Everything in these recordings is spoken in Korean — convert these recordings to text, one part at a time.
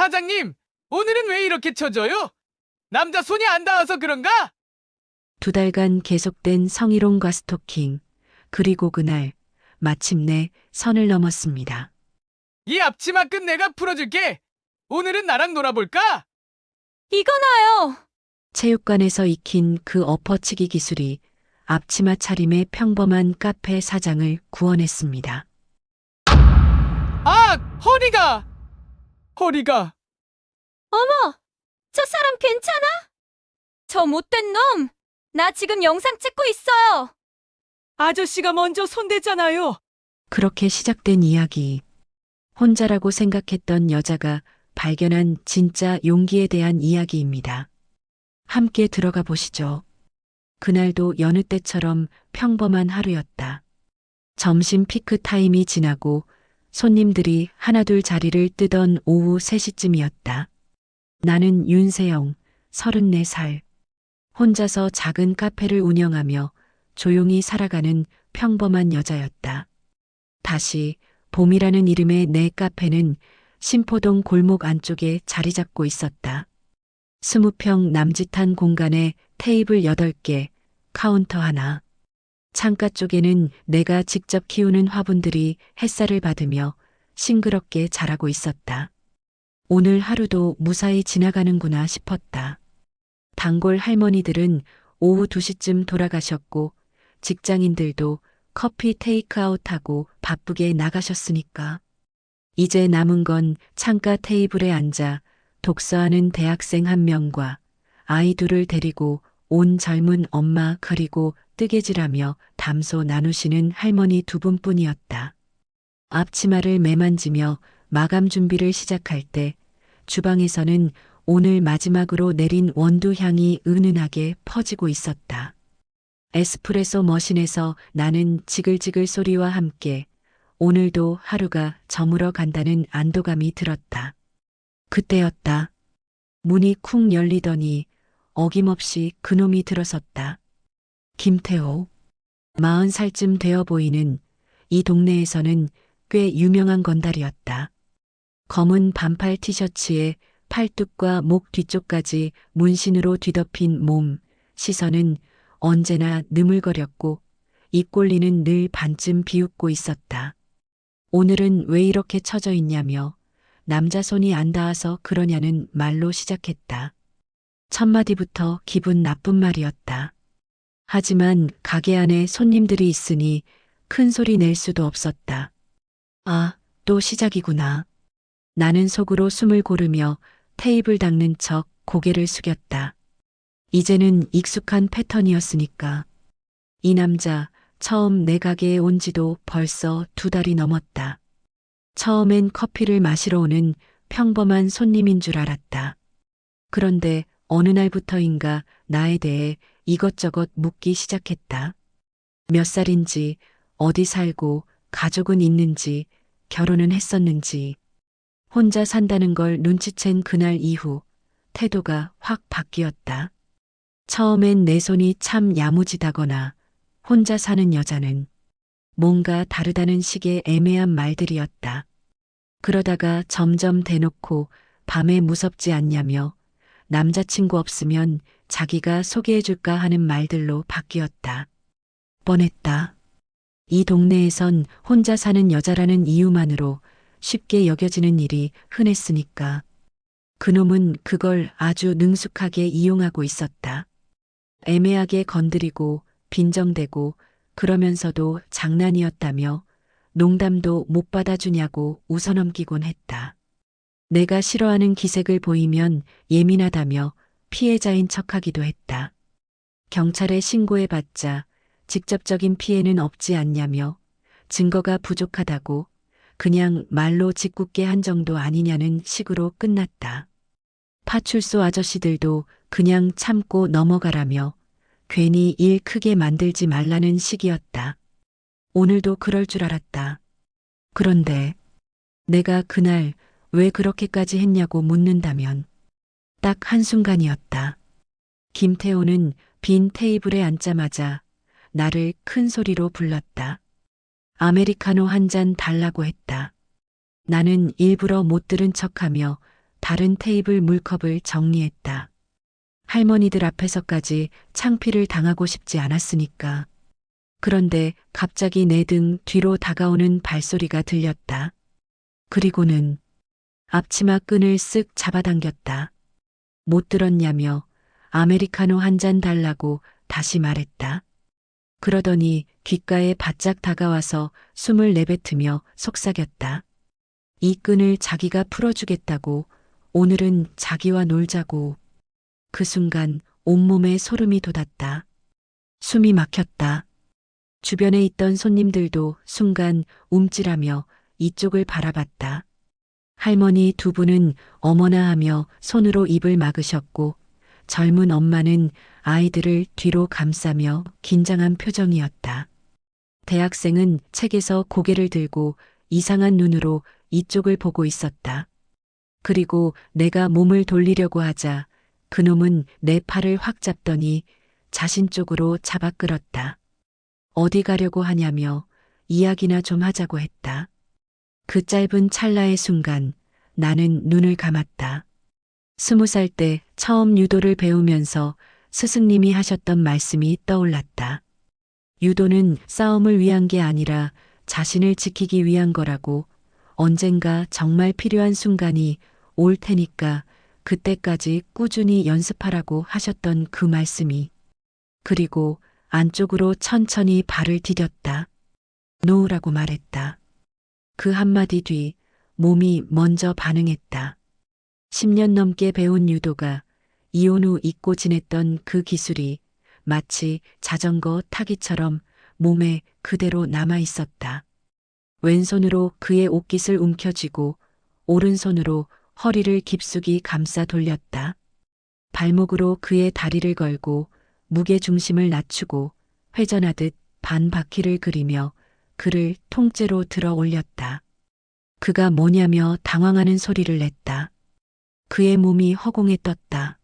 사장님, 오늘은 왜 이렇게 처져요? 남자 손이 안 닿아서 그런가? 2달간 계속된 성희롱과 스토킹, 그리고 그날 마침내 선을 넘었습니다. 이 앞치마 끈 내가 풀어줄게. 오늘은 나랑 놀아볼까? 이거나요. 체육관에서 익힌 그 엎어치기 기술이 앞치마 차림의 평범한 카페 사장을 구원했습니다. 아, 허리가. 어머, 저 사람 괜찮아? 저 못된 놈, 나 지금 영상 찍고 있어요. 아저씨가 먼저 손댔잖아요. 그렇게 시작된 이야기. 혼자라고 생각했던 여자가 발견한 진짜 용기에 대한 이야기입니다. 함께 들어가 보시죠. 그날도 여느 때처럼 평범한 하루였다. 점심 피크 타임이 지나고 손님들이 하나둘 자리를 뜨던 오후 3시쯤이었다. 나는 윤세영, 34살. 혼자서 작은 카페를 운영하며 조용히 살아가는 평범한 여자였다. 다시 봄이라는 이름의 내 카페는 신포동 골목 안쪽에 자리 잡고 있었다. 20평 남짓한 공간에 테이블 8개, 카운터 하나. 창가 쪽에는 내가 직접 키우는 화분들이 햇살을 받으며 싱그럽게 자라고 있었다. 오늘 하루도 무사히 지나가는구나 싶었다. 단골 할머니들은 오후 2시쯤 돌아가셨고 직장인들도 커피 테이크아웃하고 바쁘게 나가셨으니까. 이제 남은 건 창가 테이블에 앉아 독서하는 대학생 한 명과 아이 둘을 데리고 온 젊은 엄마 그리고 뜨개질하며 담소 나누시는 할머니 2분뿐이었다. 앞치마를 매만지며 마감 준비를 시작할 때 주방에서는 오늘 마지막으로 내린 원두 향이 은은하게 퍼지고 있었다. 에스프레소 머신에서 나는 지글지글 소리와 함께 오늘도 하루가 저물어 간다는 안도감이 들었다. 그때였다. 문이 쿵 열리더니 어김없이 그놈이 들어섰다. 김태호. 40살쯤 되어 보이는 이 동네에서는 꽤 유명한 건달이었다. 검은 반팔 티셔츠에 팔뚝과 목 뒤쪽까지 문신으로 뒤덮인 몸, 시선은 언제나 느물거렸고 입꼬리는 늘 반쯤 비웃고 있었다. 오늘은 왜 이렇게 처져 있냐며 남자 손이 안 닿아서 그러냐는 말로 시작했다. 첫 마디부터 기분 나쁜 말이었다. 하지만 가게 안에 손님들이 있으니 큰 소리 낼 수도 없었다. 아, 또 시작이구나. 나는 속으로 숨을 고르며 테이블 닦는 척 고개를 숙였다. 이제는 익숙한 패턴이었으니까. 이 남자 처음 내 가게에 온 지도 벌써 2달이 넘었다. 처음엔 커피를 마시러 오는 평범한 손님인 줄 알았다. 그런데 어느 날부터인가 나에 대해 이것저것 묻기 시작했다. 몇 살인지, 어디 살고, 가족은 있는지, 결혼은 했었는지. 혼자 산다는 걸 눈치챈 그날 이후 태도가 확 바뀌었다. 처음엔 내 손이 참 야무지다거나 혼자 사는 여자는 뭔가 다르다는 식의 애매한 말들이었다. 그러다가 점점 대놓고 밤에 무섭지 않냐며 남자친구 없으면 자기가 소개해줄까 하는 말들로 바뀌었다. 뻔했다. 이 동네에선 혼자 사는 여자라는 이유만으로 쉽게 여겨지는 일이 흔했으니까. 그놈은 그걸 아주 능숙하게 이용하고 있었다. 애매하게 건드리고 빈정대고 그러면서도 장난이었다며 농담도 못 받아주냐고 웃어넘기곤 했다. 내가 싫어하는 기색을 보이면 예민하다며 피해자인 척하기도 했다. 경찰에 신고해봤자 직접적인 피해는 없지 않냐며 증거가 부족하다고 그냥 말로 짓궂게 한 정도 아니냐는 식으로 끝났다. 파출소 아저씨들도 그냥 참고 넘어가라며 괜히 일 크게 만들지 말라는 식이었다. 오늘도 그럴 줄 알았다. 그런데 내가 그날 왜 그렇게까지 했냐고 묻는다면 딱 한순간이었다. 김태호는 빈 테이블에 앉자마자 나를 큰 소리로 불렀다. 아메리카노 한 잔 달라고 했다. 나는 일부러 못 들은 척하며 다른 테이블 물컵을 정리했다. 할머니들 앞에서까지 창피를 당하고 싶지 않았으니까. 그런데 갑자기 내 등 뒤로 다가오는 발소리가 들렸다. 그리고는 앞치마 끈을 쓱 잡아당겼다. 못 들었냐며 아메리카노 한 잔 달라고 다시 말했다. 그러더니 귓가에 바짝 다가와서 숨을 내뱉으며 속삭였다. 이 끈을 자기가 풀어주겠다고, 오늘은 자기와 놀자고. 그 순간 온몸에 소름이 돋았다. 숨이 막혔다. 주변에 있던 손님들도 순간 움찔하며 이쪽을 바라봤다. 할머니 두 분은 어머나 하며 손으로 입을 막으셨고, 젊은 엄마는 아이들을 뒤로 감싸며 긴장한 표정이었다. 대학생은 책에서 고개를 들고 이상한 눈으로 이쪽을 보고 있었다. 그리고 내가 몸을 돌리려고 하자 그놈은 내 팔을 확 잡더니 자신 쪽으로 잡아 끌었다. 어디 가려고 하냐며 이야기나 좀 하자고 했다. 그 짧은 찰나의 순간 나는 눈을 감았다. 20살 때 처음 유도를 배우면서 스승님이 하셨던 말씀이 떠올랐다. 유도는 싸움을 위한 게 아니라 자신을 지키기 위한 거라고, 언젠가 정말 필요한 순간이 올 테니까 그때까지 꾸준히 연습하라고 하셨던 그 말씀이. 그리고 안쪽으로 천천히 발을 디뎠다. 놓으라고 말했다. 그 한마디 뒤 몸이 먼저 반응했다. 10년 넘게 배운 유도가 이혼 후 잊고 지냈던 그 기술이 마치 자전거 타기처럼 몸에 그대로 남아 있었다. 왼손으로 그의 옷깃을 움켜쥐고 오른손으로 허리를 깊숙이 감싸 돌렸다. 발목으로 그의 다리를 걸고 무게 중심을 낮추고 회전하듯 반 바퀴를 그리며 그를 통째로 들어 올렸다. 그가 뭐냐며 당황하는 소리를 냈다. 그의 몸이 허공에 떴다.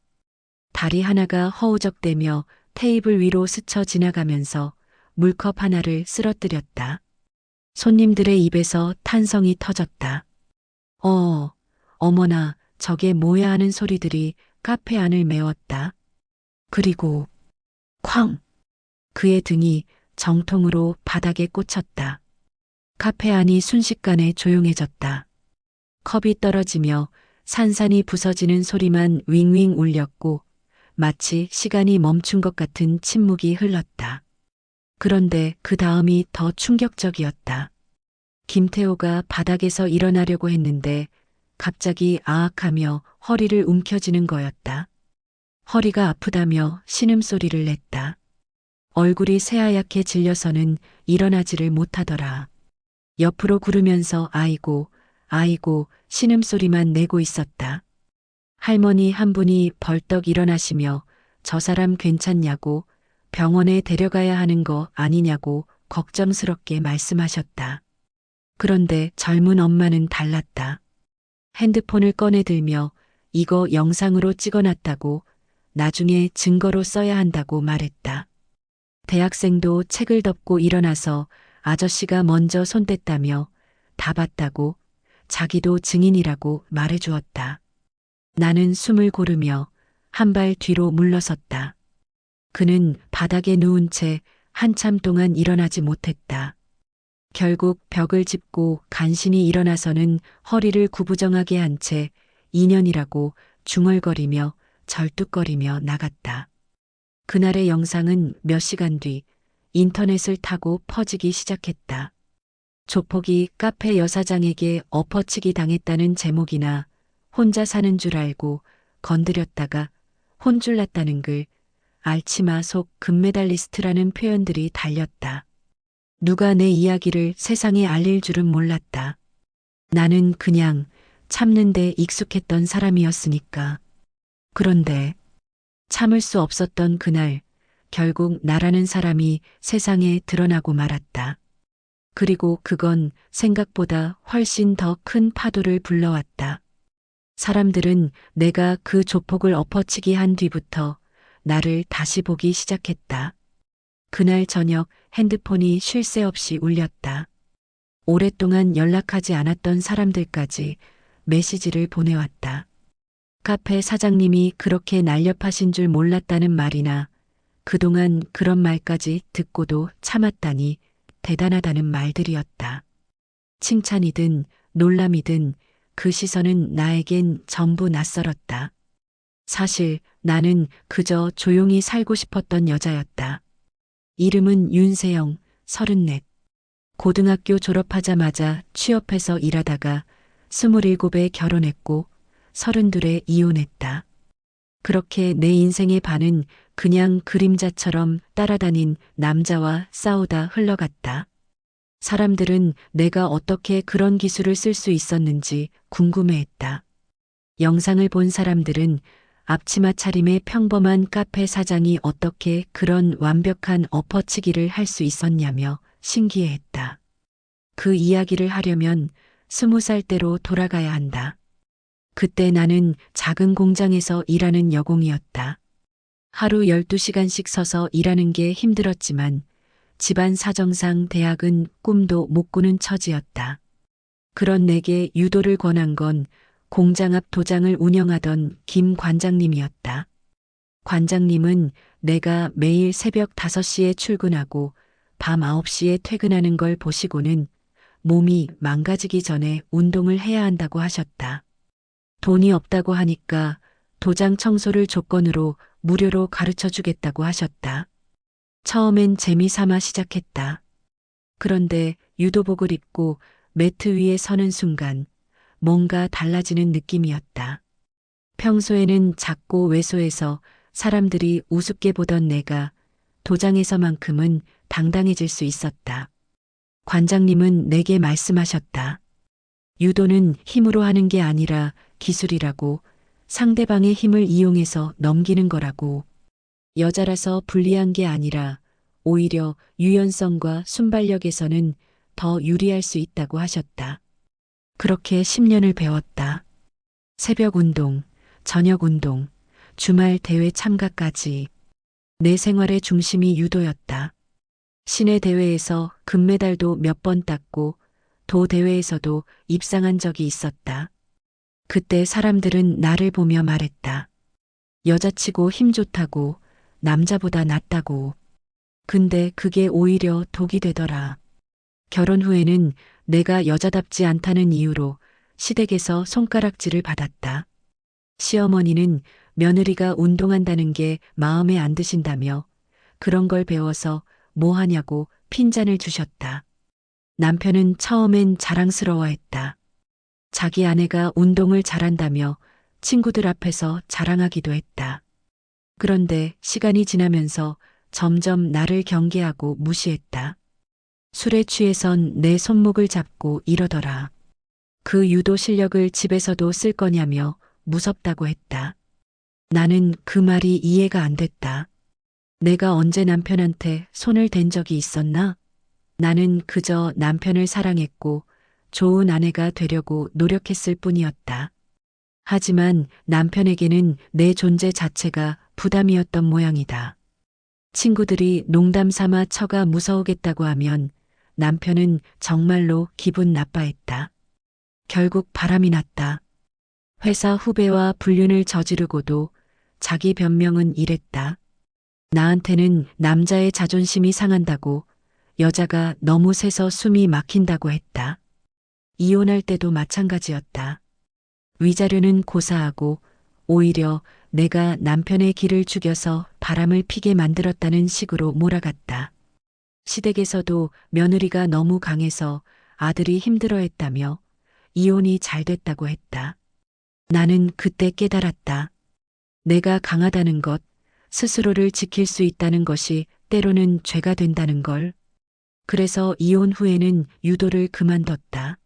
다리 하나가 허우적대며 테이블 위로 스쳐 지나가면서 물컵 하나를 쓰러뜨렸다. 손님들의 입에서 탄성이 터졌다. 어머나, 저게 뭐야 하는 소리들이 카페 안을 메웠다. 그리고 쾅! 그의 등이 정통으로 바닥에 꽂혔다. 카페 안이 순식간에 조용해졌다. 컵이 떨어지며 산산이 부서지는 소리만 윙윙 울렸고 마치 시간이 멈춘 것 같은 침묵이 흘렀다. 그런데 그 다음이 더 충격적이었다. 김태호가 바닥에서 일어나려고 했는데 갑자기 아악하며 허리를 움켜쥐는 거였다. 허리가 아프다며 신음소리를 냈다. 얼굴이 새하얗게 질려서는 일어나지를 못하더라. 옆으로 구르면서 아이고, 아이고 신음소리만 내고 있었다. 할머니 한 분이 벌떡 일어나시며 저 사람 괜찮냐고, 병원에 데려가야 하는 거 아니냐고 걱정스럽게 말씀하셨다. 그런데 젊은 엄마는 달랐다. 핸드폰을 꺼내들며 이거 영상으로 찍어놨다고, 나중에 증거로 써야 한다고 말했다. 대학생도 책을 덮고 일어나서 아저씨가 먼저 손 뗐다며 다 봤다고, 자기도 증인이라고 말해주었다. 나는 숨을 고르며 한 발 뒤로 물러섰다. 그는 바닥에 누운 채 한참 동안 일어나지 못했다. 결국 벽을 짚고 간신히 일어나서는 허리를 구부정하게 한 채 2년이라고 중얼거리며 절뚝거리며 나갔다. 그날의 영상은 몇 시간 뒤 인터넷을 타고 퍼지기 시작했다. 조폭이 카페 여사장에게 엎어치기 당했다는 제목이나 혼자 사는 줄 알고 건드렸다가 혼쭐 났다는 글, 알치마 속 금메달리스트라는 표현들이 달렸다. 누가 내 이야기를 세상에 알릴 줄은 몰랐다. 나는 그냥 참는데 익숙했던 사람이었으니까. 그런데 참을 수 없었던 그날, 결국 나라는 사람이 세상에 드러나고 말았다. 그리고 그건 생각보다 훨씬 더 큰 파도를 불러왔다. 사람들은 내가 그 조폭을 엎어치기 한 뒤부터 나를 다시 보기 시작했다. 그날 저녁 핸드폰이 쉴 새 없이 울렸다. 오랫동안 연락하지 않았던 사람들까지 메시지를 보내왔다. 카페 사장님이 그렇게 날렵하신 줄 몰랐다는 말이나 그동안 그런 말까지 듣고도 참았다니 대단하다는 말들이었다. 칭찬이든 놀람이든 그 시선은 나에겐 전부 낯설었다. 사실 나는 그저 조용히 살고 싶었던 여자였다. 이름은 윤세영, 34. 고등학교 졸업하자마자 취업해서 일하다가 27에 결혼했고 32에 이혼했다. 그렇게 내 인생의 반은 그냥 그림자처럼 따라다닌 남자와 싸우다 흘러갔다. 사람들은 내가 어떻게 그런 기술을 쓸 수 있었는지 궁금해했다. 영상을 본 사람들은 앞치마 차림의 평범한 카페 사장이 어떻게 그런 완벽한 엎어치기를 할 수 있었냐며 신기해했다. 그 이야기를 하려면 20살 때로 돌아가야 한다. 그때 나는 작은 공장에서 일하는 여공이었다. 하루 12시간씩 서서 일하는 게 힘들었지만 집안 사정상 대학은 꿈도 못 꾸는 처지였다. 그런 내게 유도를 권한 건 공장 앞 도장을 운영하던 김 관장님이었다. 관장님은 내가 매일 새벽 5시에 출근하고 밤 9시에 퇴근하는 걸 보시고는 몸이 망가지기 전에 운동을 해야 한다고 하셨다. 돈이 없다고 하니까 도장 청소를 조건으로 무료로 가르쳐 주겠다고 하셨다. 처음엔 재미삼아 시작했다. 그런데 유도복을 입고 매트 위에 서는 순간 뭔가 달라지는 느낌이었다. 평소에는 작고 왜소해서 사람들이 우습게 보던 내가 도장에서만큼은 당당해질 수 있었다. 관장님은 내게 말씀하셨다. 유도는 힘으로 하는 게 아니라 기술이라고, 상대방의 힘을 이용해서 넘기는 거라고. 여자라서 불리한 게 아니라 오히려 유연성과 순발력에서는 더 유리할 수 있다고 하셨다. 그렇게 10년을 배웠다. 새벽 운동, 저녁 운동, 주말 대회 참가까지. 내 생활의 중심이 유도였다. 시내 대회에서 금메달도 몇 번 땄고 도 대회에서도 입상한 적이 있었다. 그때 사람들은 나를 보며 말했다. 여자치고 힘 좋다고, 남자보다 낫다고. 근데 그게 오히려 독이 되더라. 결혼 후에는 내가 여자답지 않다는 이유로 시댁에서 손가락질을 받았다. 시어머니는 며느리가 운동한다는 게 마음에 안 드신다며 그런 걸 배워서 뭐 하냐고 핀잔을 주셨다. 남편은 처음엔 자랑스러워했다. 자기 아내가 운동을 잘한다며 친구들 앞에서 자랑하기도 했다. 그런데 시간이 지나면서 점점 나를 경계하고 무시했다. 술에 취해선 내 손목을 잡고 이러더라. 그 유도 실력을 집에서도 쓸 거냐며 무섭다고 했다. 나는 그 말이 이해가 안 됐다. 내가 언제 남편한테 손을 댄 적이 있었나? 나는 그저 남편을 사랑했고 좋은 아내가 되려고 노력했을 뿐이었다. 하지만 남편에게는 내 존재 자체가 부담이었던 모양이다. 친구들이 농담 삼아 처가 무서우겠다고 하면 남편은 정말로 기분 나빠했다. 결국 바람이 났다. 회사 후배와 불륜을 저지르고도 자기 변명은 이랬다. 나한테는 남자의 자존심이 상한다고, 여자가 너무 세서 숨이 막힌다고 했다. 이혼할 때도 마찬가지였다. 위자료는 고사하고 오히려 내가 남편의 길을 죽여서 바람을 피게 만들었다는 식으로 몰아갔다. 시댁에서도 며느리가 너무 강해서 아들이 힘들어했다며 이혼이 잘 됐다고 했다. 나는 그때 깨달았다. 내가 강하다는 것, 스스로를 지킬 수 있다는 것이 때로는 죄가 된다는 걸. 그래서 이혼 후에는 유도를 그만뒀다.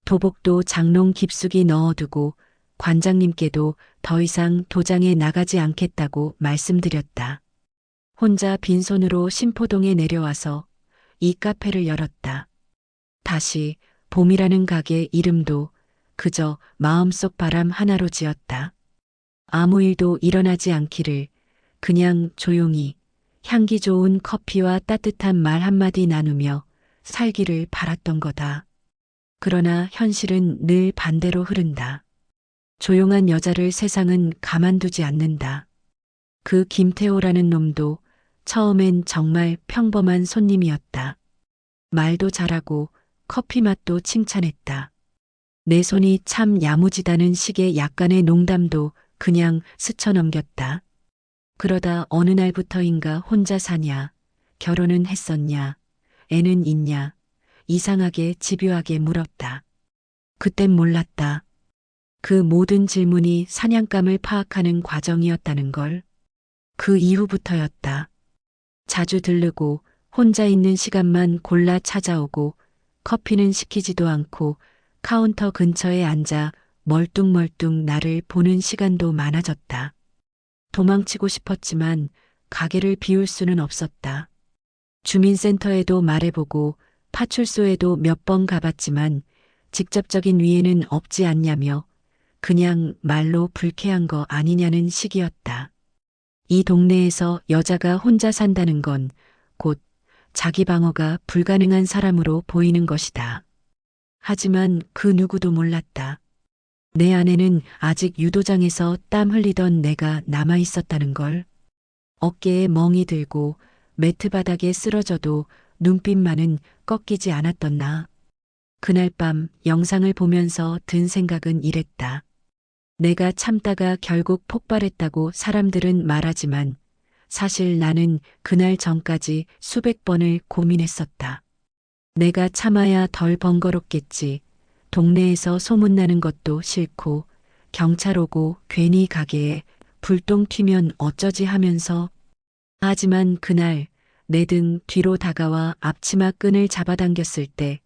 도복도 장롱 깊숙이 넣어두고 관장님께도 더 이상 도장에 나가지 않겠다고 말씀드렸다. 혼자 빈손으로 신포동에 내려와서 이 카페를 열었다. 다시 봄이라는 가게 이름도 그저 마음속 바람 하나로 지었다. 아무 일도 일어나지 않기를 그냥 조용히 향기 좋은 커피와 따뜻한 말 한마디 나누며 살기를 바랐던 거다. 그러나 현실은 늘 반대로 흐른다. 조용한 여자를 세상은 가만두지 않는다. 그 김태호라는 놈도 처음엔 정말 평범한 손님이었다. 말도 잘하고 커피 맛도 칭찬했다. 내 손이 참 야무지다는 식의 약간의 농담도 그냥 스쳐 넘겼다. 그러다 어느 날부터인가 혼자 사냐, 결혼은 했었냐, 애는 있냐, 이상하게 집요하게 물었다. 그땐 몰랐다. 그 모든 질문이 사냥감을 파악하는 과정이었다는 걸. 그 이후부터였다. 자주 들르고 혼자 있는 시간만 골라 찾아오고 커피는 시키지도 않고 카운터 근처에 앉아 멀뚱멀뚱 나를 보는 시간도 많아졌다. 도망치고 싶었지만 가게를 비울 수는 없었다. 주민센터에도 말해보고 파출소에도 몇 번 가봤지만 직접적인 위해는 없지 않냐며 그냥 말로 불쾌한 거 아니냐는 식이었다. 이 동네에서 여자가 혼자 산다는 건 곧 자기 방어가 불가능한 사람으로 보이는 것이다. 하지만 그 누구도 몰랐다. 내 안에는 아직 유도장에서 땀 흘리던 내가 남아 있었다는 걸. 어깨에 멍이 들고 매트 바닥에 쓰러져도 눈빛만은 꺾이지 않았던 나. 그날 밤 영상을 보면서 든 생각은 이랬다. 내가 참다가 결국 폭발했다고 사람들은 말하지만 사실 나는 그날 전까지 수백 번을 고민했었다. 내가 참아야 덜 번거롭겠지. 동네에서 소문나는 것도 싫고 경찰 오고 괜히 가게에 불똥 튀면 어쩌지 하면서. 하지만 그날 내 등 뒤로 다가와 앞치마 끈을 잡아당겼을 때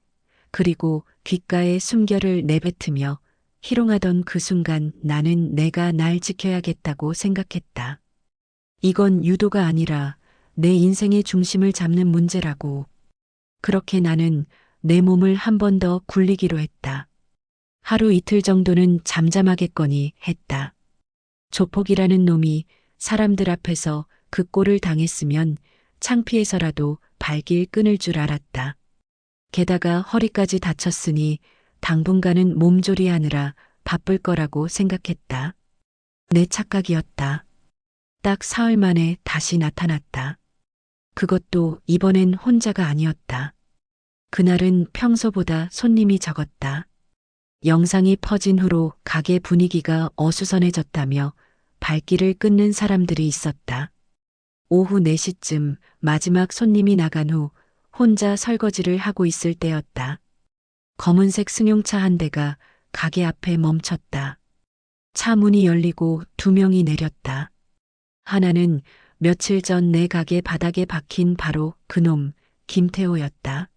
그리고 귓가에 숨결을 내뱉으며 희롱하던 그 순간 나는 내가 날 지켜야겠다고 생각했다. 이건 유도가 아니라 내 인생의 중심을 잡는 문제라고. 그렇게 나는 내 몸을 한 번 더 굴리기로 했다. 하루 이틀 정도는 잠잠하겠거니 했다. 조폭이라는 놈이 사람들 앞에서 그 꼴을 당했으면 창피해서라도 발길 끊을 줄 알았다. 게다가 허리까지 다쳤으니 당분간은 몸조리하느라 바쁠 거라고 생각했다. 내 착각이었다. 딱 사흘 만에 다시 나타났다. 그것도 이번엔 혼자가 아니었다. 그날은 평소보다 손님이 적었다. 영상이 퍼진 후로 가게 분위기가 어수선해졌다며 발길을 끊는 사람들이 있었다. 오후 4시쯤 마지막 손님이 나간 후 혼자 설거지를 하고 있을 때였다. 검은색 승용차 한 대가 가게 앞에 멈췄다. 차 문이 열리고 2명이 내렸다. 하나는 며칠 전 내 가게 바닥에 박힌 바로 그놈 김태호였다.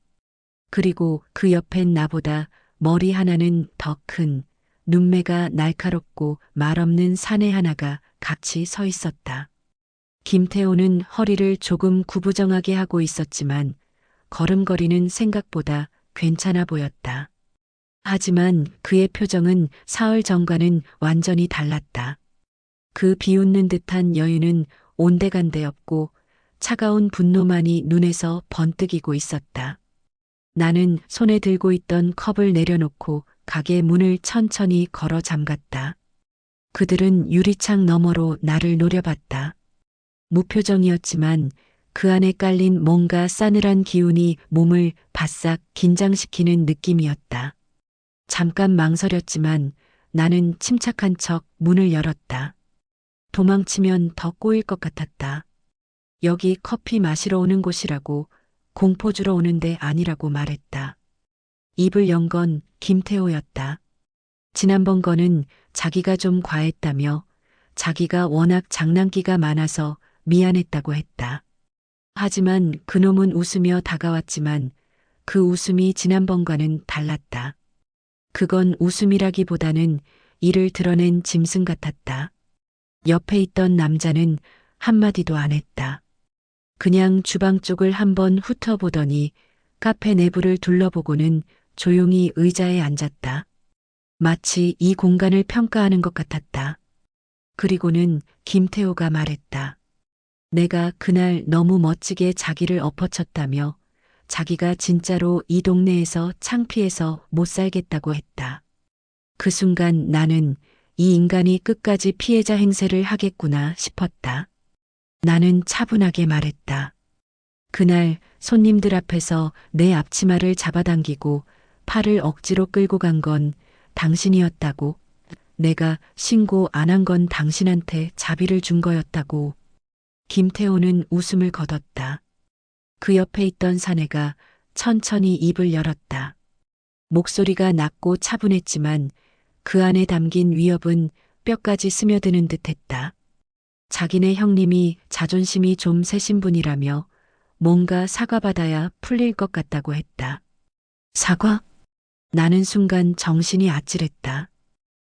그리고 그 옆엔 나보다 머리 하나는 더 큰 눈매가 날카롭고 말없는 사내 하나가 같이 서 있었다. 김태호는 허리를 조금 구부정하게 하고 있었지만 걸음걸이는 생각보다 괜찮아 보였다. 하지만 그의 표정은 사흘 전과는 완전히 달랐다. 그 비웃는 듯한 여유는 온데간데 없고 차가운 분노만이 눈에서 번뜩이고 있었다. 나는 손에 들고 있던 컵을 내려놓고 가게 문을 천천히 걸어 잠갔다. 그들은 유리창 너머로 나를 노려봤다. 무표정이었지만 그 안에 깔린 뭔가 싸늘한 기운이 몸을 바싹 긴장시키는 느낌이었다. 잠깐 망설였지만 나는 침착한 척 문을 열었다. 도망치면 더 꼬일 것 같았다. 여기 커피 마시러 오는 곳이라고, 공포 주러 오는 데 아니라고 말했다. 입을 연 건 김태호였다. 지난번 거는 자기가 좀 과했다며 자기가 워낙 장난기가 많아서 미안했다고 했다. 하지만 그놈은 웃으며 다가왔지만 그 웃음이 지난번과는 달랐다. 그건 웃음이라기보다는 이를 드러낸 짐승 같았다. 옆에 있던 남자는 한마디도 안 했다. 그냥 주방 쪽을 한번 훑어보더니 카페 내부를 둘러보고는 조용히 의자에 앉았다. 마치 이 공간을 평가하는 것 같았다. 그리고는 김태호가 말했다. 내가 그날 너무 멋지게 자기를 엎어쳤다며 자기가 진짜로 이 동네에서 창피해서 못 살겠다고 했다. 그 순간 나는 이 인간이 끝까지 피해자 행세를 하겠구나 싶었다. 나는 차분하게 말했다. 그날 손님들 앞에서 내 앞치마를 잡아당기고 팔을 억지로 끌고 간 건 당신이었다고. 내가 신고 안 한 건 당신한테 자비를 준 거였다고. 김태호는 웃음을 거뒀다. 그 옆에 있던 사내가 천천히 입을 열었다. 목소리가 낮고 차분했지만 그 안에 담긴 위협은 뼈까지 스며드는 듯했다. 자기네 형님이 자존심이 좀 세신 분이라며 뭔가 사과받아야 풀릴 것 같다고 했다. 사과? 나는 순간 정신이 아찔했다.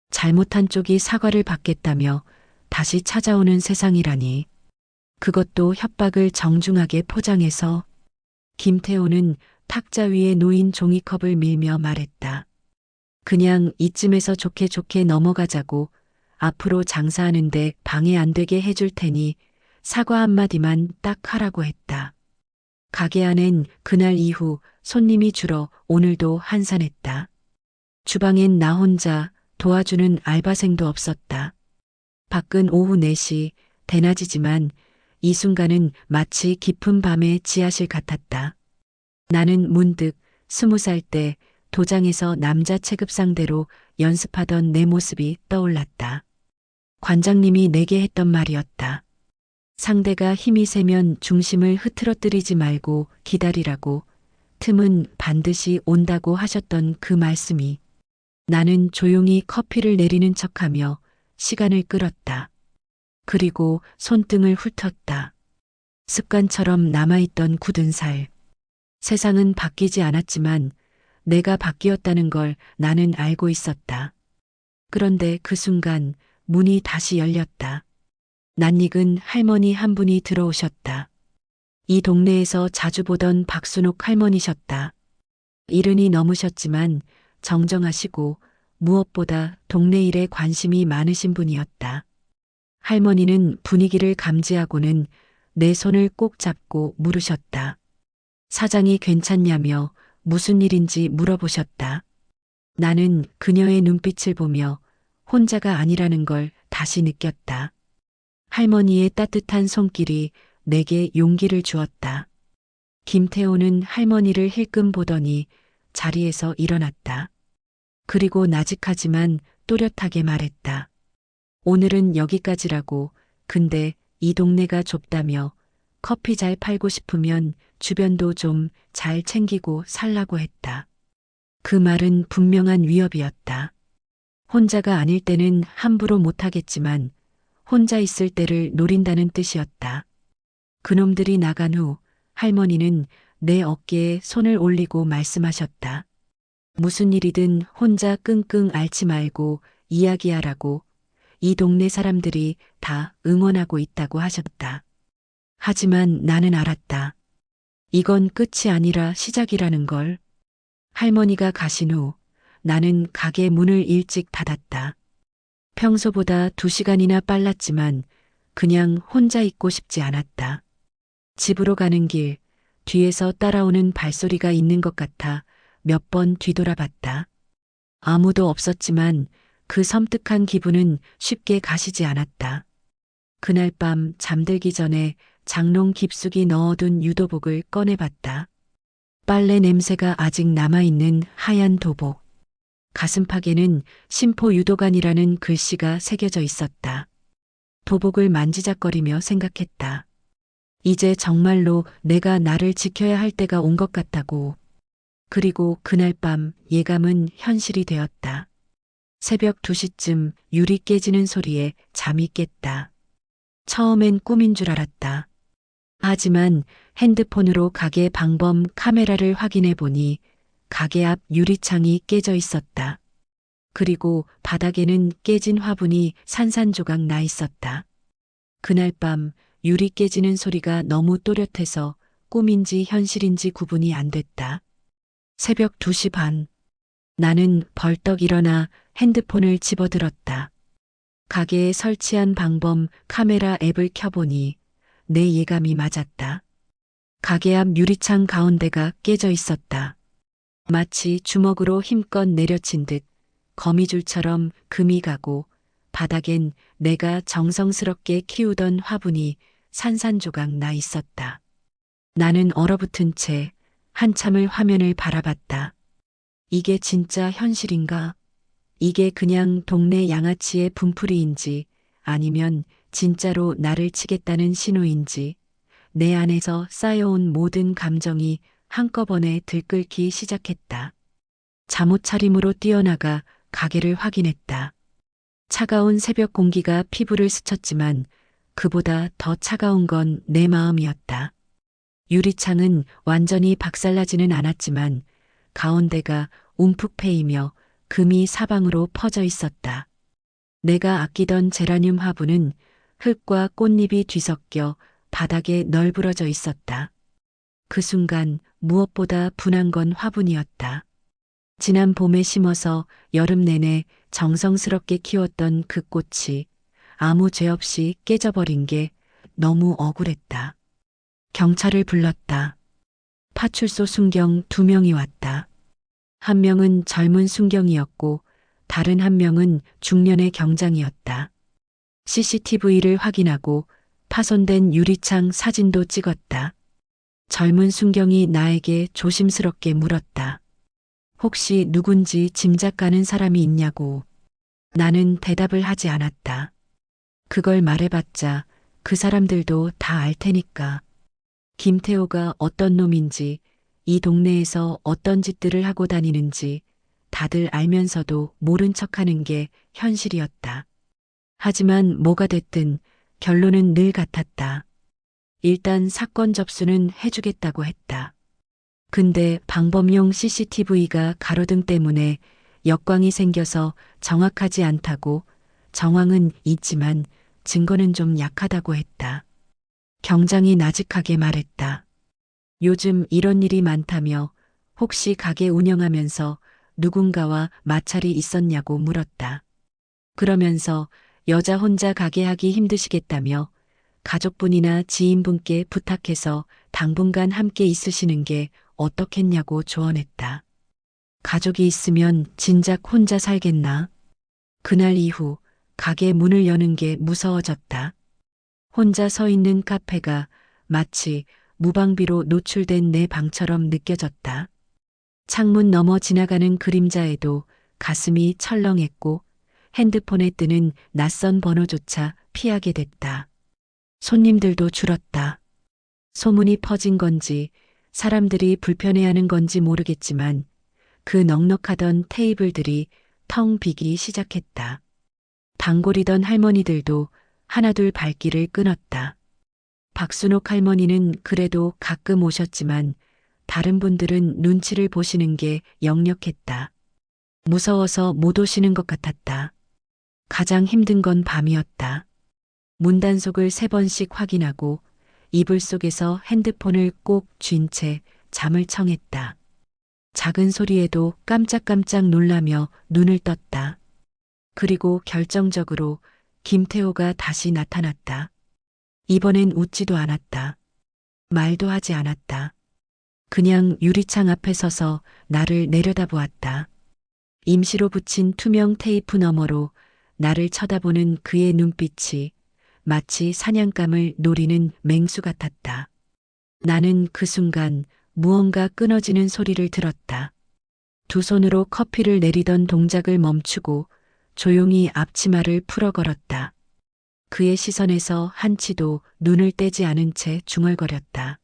잘못한 쪽이 사과를 받겠다며 다시 찾아오는 세상이라니. 그것도 협박을 정중하게 포장해서. 김태호는 탁자 위에 놓인 종이컵을 밀며 말했다. 그냥 이쯤에서 좋게 좋게 넘어가자고. 앞으로 장사하는데 방해 안 되게 해줄 테니 사과 한마디만 딱 하라고 했다. 가게 안엔 그날 이후 손님이 줄어 오늘도 한산했다. 주방엔 나 혼자, 도와주는 알바생도 없었다. 밖은 오후 4시, 대낮이지만 이 순간은 마치 깊은 밤의 지하실 같았다. 나는 문득 20살 때 도장에서 남자 체급상대로 연습하던 내 모습이 떠올랐다. 관장님이 내게 했던 말이었다. 상대가 힘이 세면 중심을 흐트러뜨리지 말고 기다리라고. 틈은 반드시 온다고 하셨던 그 말씀이. 나는 조용히 커피를 내리는 척하며 시간을 끌었다. 그리고 손등을 훑었다. 습관처럼 남아있던 굳은 살. 세상은 바뀌지 않았지만 내가 바뀌었다는 걸 나는 알고 있었다. 그런데 그 순간 문이 다시 열렸다. 낯익은 할머니 한 분이 들어오셨다. 이 동네에서 자주 보던 박순옥 할머니셨다. 70이 넘으셨지만 정정하시고 무엇보다 동네 일에 관심이 많으신 분이었다. 할머니는 분위기를 감지하고는 내 손을 꼭 잡고 물으셨다. 사장이 괜찮냐며 무슨 일인지 물어보셨다. 나는 그녀의 눈빛을 보며 혼자가 아니라는 걸 다시 느꼈다. 할머니의 따뜻한 손길이 내게 용기를 주었다. 김태호는 할머니를 힐끔 보더니 자리에서 일어났다. 그리고 나직하지만 또렷하게 말했다. 오늘은 여기까지라고. 근데 이 동네가 좁다며 커피 잘 팔고 싶으면 주변도 좀 잘 챙기고 살라고 했다. 그 말은 분명한 위협이었다. 혼자가 아닐 때는 함부로 못하겠지만 혼자 있을 때를 노린다는 뜻이었다. 그놈들이 나간 후 할머니는 내 어깨에 손을 올리고 말씀하셨다. 무슨 일이든 혼자 끙끙 앓지 말고 이야기하라고. 이 동네 사람들이 다 응원하고 있다고 하셨다. 하지만 나는 알았다. 이건 끝이 아니라 시작이라는 걸. 할머니가 가신 후 나는 가게 문을 일찍 닫았다. 평소보다 2시간이나 빨랐지만 그냥 혼자 있고 싶지 않았다. 집으로 가는 길, 뒤에서 따라오는 발소리가 있는 것 같아 몇 번 뒤돌아봤다. 아무도 없었지만 그 섬뜩한 기분은 쉽게 가시지 않았다. 그날 밤 잠들기 전에 장롱 깊숙이 넣어둔 유도복을 꺼내봤다. 빨래 냄새가 아직 남아있는 하얀 도복. 가슴팍에는 심포 유도관이라는 글씨가 새겨져 있었다. 도복을 만지작거리며 생각했다. 이제 정말로 내가 나를 지켜야 할 때가 온 것 같다고. 그리고 그날 밤 예감은 현실이 되었다. 새벽 2시쯤 유리 깨지는 소리에 잠이 깼다. 처음엔 꿈인 줄 알았다. 하지만 핸드폰으로 가게 방범 카메라를 확인해 보니 가게 앞 유리창이 깨져 있었다. 그리고 바닥에는 깨진 화분이 산산조각 나 있었다. 그날 밤 유리 깨지는 소리가 너무 또렷해서 꿈인지 현실인지 구분이 안 됐다. 새벽 2시 반. 나는 벌떡 일어나 핸드폰을 집어들었다. 가게에 설치한 방범 카메라 앱을 켜보니 내 예감이 맞았다. 가게 앞 유리창 가운데가 깨져 있었다. 마치 주먹으로 힘껏 내려친 듯 거미줄처럼 금이 가고 바닥엔 내가 정성스럽게 키우던 화분이 산산조각 나 있었다. 나는 얼어붙은 채 한참을 화면을 바라봤다. 이게 진짜 현실인가? 이게 그냥 동네 양아치의 분풀이인지 아니면 진짜로 나를 치겠다는 신호인지 내 안에서 쌓여온 모든 감정이 한꺼번에 들끓기 시작했다. 잠옷 차림으로 뛰어나가 가게를 확인했다. 차가운 새벽 공기가 피부를 스쳤지만 그보다 더 차가운 건 내 마음이었다. 유리창은 완전히 박살나지는 않았지만 가운데가 움푹 패이며 금이 사방으로 퍼져 있었다. 내가 아끼던 제라늄 화분은 흙과 꽃잎이 뒤섞여 바닥에 널브러져 있었다. 그 순간 무엇보다 분한 건 화분이었다. 지난 봄에 심어서 여름 내내 정성스럽게 키웠던 그 꽃이 아무 죄 없이 깨져버린 게 너무 억울했다. 경찰을 불렀다. 파출소 순경 2명이 왔다. 한 명은 젊은 순경이었고 다른 한 명은 중년의 경장이었다. CCTV를 확인하고 파손된 유리창 사진도 찍었다. 젊은 순경이 나에게 조심스럽게 물었다. 혹시 누군지 짐작 가는 사람이 있냐고. 나는 대답을 하지 않았다. 그걸 말해봤자 그 사람들도 다 알 테니까. 김태호가 어떤 놈인지, 이 동네에서 어떤 짓들을 하고 다니는지 다들 알면서도 모른 척하는 게 현실이었다. 하지만 뭐가 됐든 결론은 늘 같았다. 일단 사건 접수는 해주겠다고 했다. 근데 방범용 CCTV가 가로등 때문에 역광이 생겨서 정확하지 않다고, 정황은 있지만 증거는 좀 약하다고 했다. 경장이 나직하게 말했다. 요즘 이런 일이 많다며 혹시 가게 운영하면서 누군가와 마찰이 있었냐고 물었다. 그러면서 여자 혼자 가게 하기 힘드시겠다며 가족분이나 지인분께 부탁해서 당분간 함께 있으시는 게 어떻겠냐고 조언했다. 가족이 있으면 진작 혼자 살겠나? 그날 이후 가게 문을 여는 게 무서워졌다. 혼자 서 있는 카페가 마치 무방비로 노출된 내 방처럼 느껴졌다. 창문 너머 지나가는 그림자에도 가슴이 철렁했고 핸드폰에 뜨는 낯선 번호조차 피하게 됐다. 손님들도 줄었다. 소문이 퍼진 건지 사람들이 불편해하는 건지 모르겠지만 그 넉넉하던 테이블들이 텅 비기 시작했다. 단골이던 할머니들도 하나둘 발길을 끊었다. 박순옥 할머니는 그래도 가끔 오셨지만 다른 분들은 눈치를 보시는 게 역력했다. 무서워서 못 오시는 것 같았다. 가장 힘든 건 밤이었다. 문단속을 3번씩 확인하고 이불 속에서 핸드폰을 꼭 쥔 채 잠을 청했다. 작은 소리에도 깜짝깜짝 놀라며 눈을 떴다. 그리고 결정적으로 김태호가 다시 나타났다. 이번엔 웃지도 않았다. 말도 하지 않았다. 그냥 유리창 앞에 서서 나를 내려다보았다. 임시로 붙인 투명 테이프 너머로 나를 쳐다보는 그의 눈빛이 마치 사냥감을 노리는 맹수 같았다. 나는 그 순간 무언가 끊어지는 소리를 들었다. 두 손으로 커피를 내리던 동작을 멈추고 조용히 앞치마를 풀어 걸었다. 그의 시선에서 한치도 눈을 떼지 않은 채 중얼거렸다.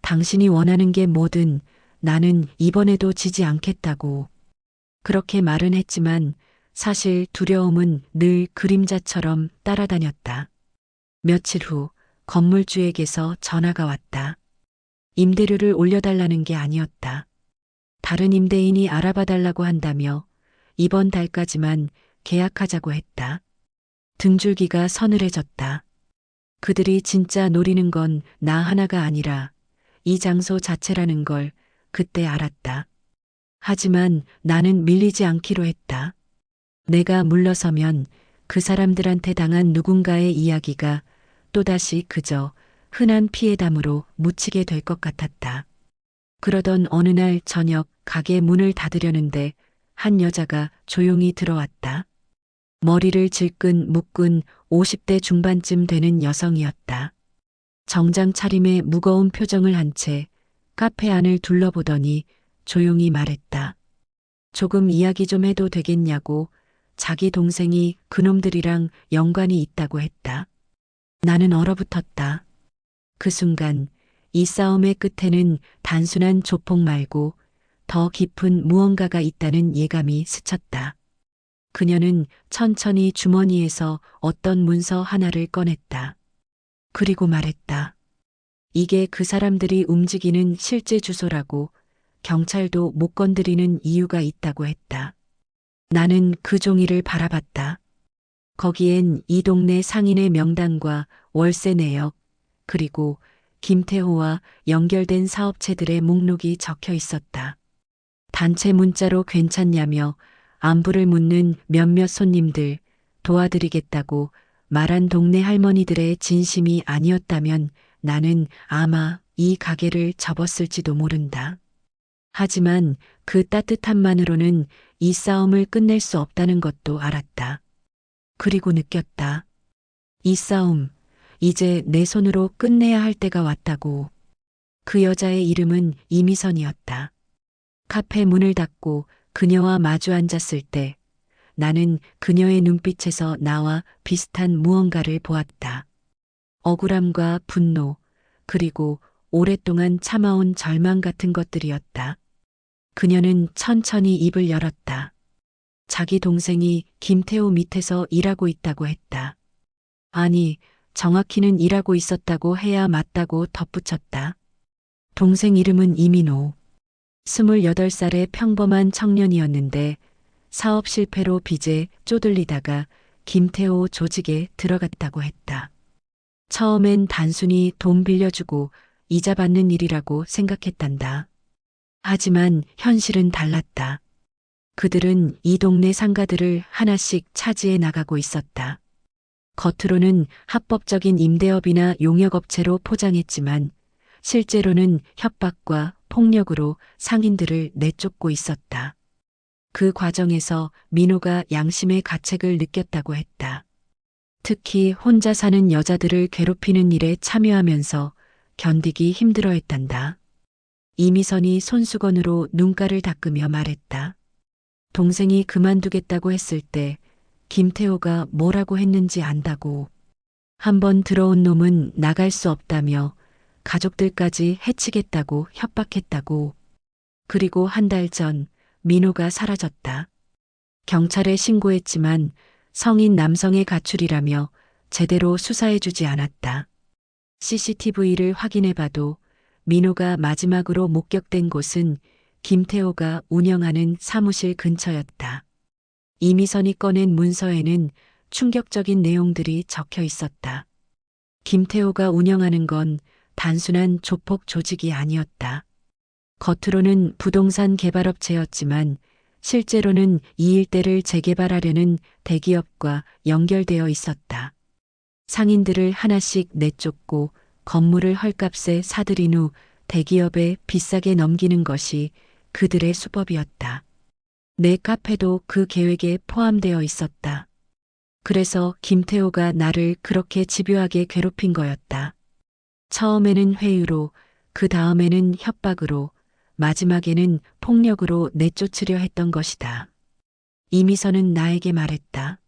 당신이 원하는 게 뭐든 나는 이번에도 지지 않겠다고. 그렇게 말은 했지만 사실 두려움은 늘 그림자처럼 따라다녔다. 며칠 후 건물주에게서 전화가 왔다. 임대료를 올려달라는 게 아니었다. 다른 임대인이 알아봐 달라고 한다며 이번 달까지만 계약하자고 했다. 등줄기가 서늘해졌다. 그들이 진짜 노리는 건 나 하나가 아니라 이 장소 자체라는 걸 그때 알았다. 하지만 나는 밀리지 않기로 했다. 내가 물러서면 그 사람들한테 당한 누군가의 이야기가 또다시 그저 흔한 피해담으로 묻히게 될 것 같았다. 그러던 어느 날 저녁 가게 문을 닫으려는데 한 여자가 조용히 들어왔다. 머리를 질끈 묶은 50대 중반쯤 되는 여성이었다. 정장 차림에 무거운 표정을 한 채 카페 안을 둘러보더니 조용히 말했다. 조금 이야기 좀 해도 되겠냐고. 자기 동생이 그놈들이랑 연관이 있다고 했다. 나는 얼어붙었다. 그 순간 이 싸움의 끝에는 단순한 조폭 말고 더 깊은 무언가가 있다는 예감이 스쳤다. 그녀는 천천히 주머니에서 어떤 문서 하나를 꺼냈다. 그리고 말했다. 이게 그 사람들이 움직이는 실제 주소라고. 경찰도 못 건드리는 이유가 있다고 했다. 나는 그 종이를 바라봤다. 거기엔 이 동네 상인의 명단과 월세 내역, 그리고 김태호와 연결된 사업체들의 목록이 적혀 있었다. 단체 문자로 괜찮냐며 안부를 묻는 몇몇 손님들, 도와드리겠다고 말한 동네 할머니들의 진심이 아니었다면 나는 아마 이 가게를 접었을지도 모른다. 하지만 그 따뜻함만으로는 이 싸움을 끝낼 수 없다는 것도 알았다. 그리고 느꼈다. 이 싸움, 이제 내 손으로 끝내야 할 때가 왔다고. 그 여자의 이름은 이미선이었다. 카페 문을 닫고 그녀와 마주 앉았을 때 나는 그녀의 눈빛에서 나와 비슷한 무언가를 보았다. 억울함과 분노, 그리고 오랫동안 참아온 절망 같은 것들이었다. 그녀는 천천히 입을 열었다. 자기 동생이 김태호 밑에서 일하고 있다고 했다. 아니, 정확히는 일하고 있었다고 해야 맞다고 덧붙였다. 동생 이름은 이민호. 28살의 평범한 청년이었는데 사업 실패로 빚에 쪼들리다가 김태호 조직에 들어갔다고 했다. 처음엔 단순히 돈 빌려주고 이자 받는 일이라고 생각했단다. 하지만 현실은 달랐다. 그들은 이 동네 상가들을 하나씩 차지해 나가고 있었다. 겉으로는 합법적인 임대업이나 용역업체로 포장했지만 실제로는 협박과 폭력으로 상인들을 내쫓고 있었다. 그 과정에서 민호가 양심의 가책을 느꼈다고 했다. 특히 혼자 사는 여자들을 괴롭히는 일에 참여하면서 견디기 힘들어했단다. 이미선이 손수건으로 눈가를 닦으며 말했다. 동생이 그만두겠다고 했을 때 김태호가 뭐라고 했는지 안다고. 한번 들어온 놈은 나갈 수 없다며 가족들까지 해치겠다고 협박했다고. 그리고 한 달 전 민호가 사라졌다. 경찰에 신고했지만 성인 남성의 가출이라며 제대로 수사해주지 않았다. CCTV를 확인해봐도 민호가 마지막으로 목격된 곳은 김태호가 운영하는 사무실 근처였다. 이미선이 꺼낸 문서에는 충격적인 내용들이 적혀 있었다. 김태호가 운영하는 건 단순한 조폭 조직이 아니었다. 겉으로는 부동산 개발업체였지만 실제로는 이 일대를 재개발하려는 대기업과 연결되어 있었다. 상인들을 하나씩 내쫓고 건물을 헐값에 사들인 후 대기업에 비싸게 넘기는 것이 그들의 수법이었다. 내 카페도 그 계획에 포함되어 있었다. 그래서 김태호가 나를 그렇게 집요하게 괴롭힌 거였다. 처음에는 회유로, 그 다음에는 협박으로, 마지막에는 폭력으로 내쫓으려 했던 것이다. 이미선은 나에게 말했다.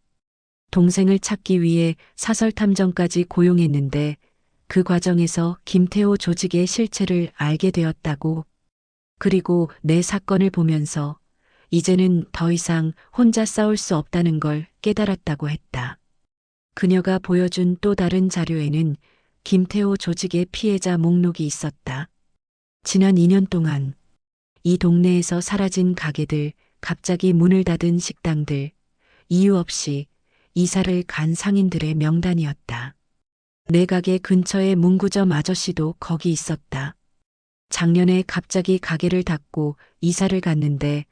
동생을 찾기 위해 사설탐정까지 고용했는데 그 과정에서 김태호 조직의 실체를 알게 되었다고. 그리고 내 사건을 보면서 이제는 더 이상 혼자 싸울 수 없다는 걸 깨달았다고 했다. 그녀가 보여준 또 다른 자료에는 김태호 조직의 피해자 목록이 있었다. 지난 2년 동안 이 동네에서 사라진 가게들, 갑자기 문을 닫은 식당들, 이유 없이 이사를 간 상인들의 명단이었다. 내 가게 근처의 문구점 아저씨도 거기 있었다. 작년에 갑자기 가게를 닫고 이사를 갔는데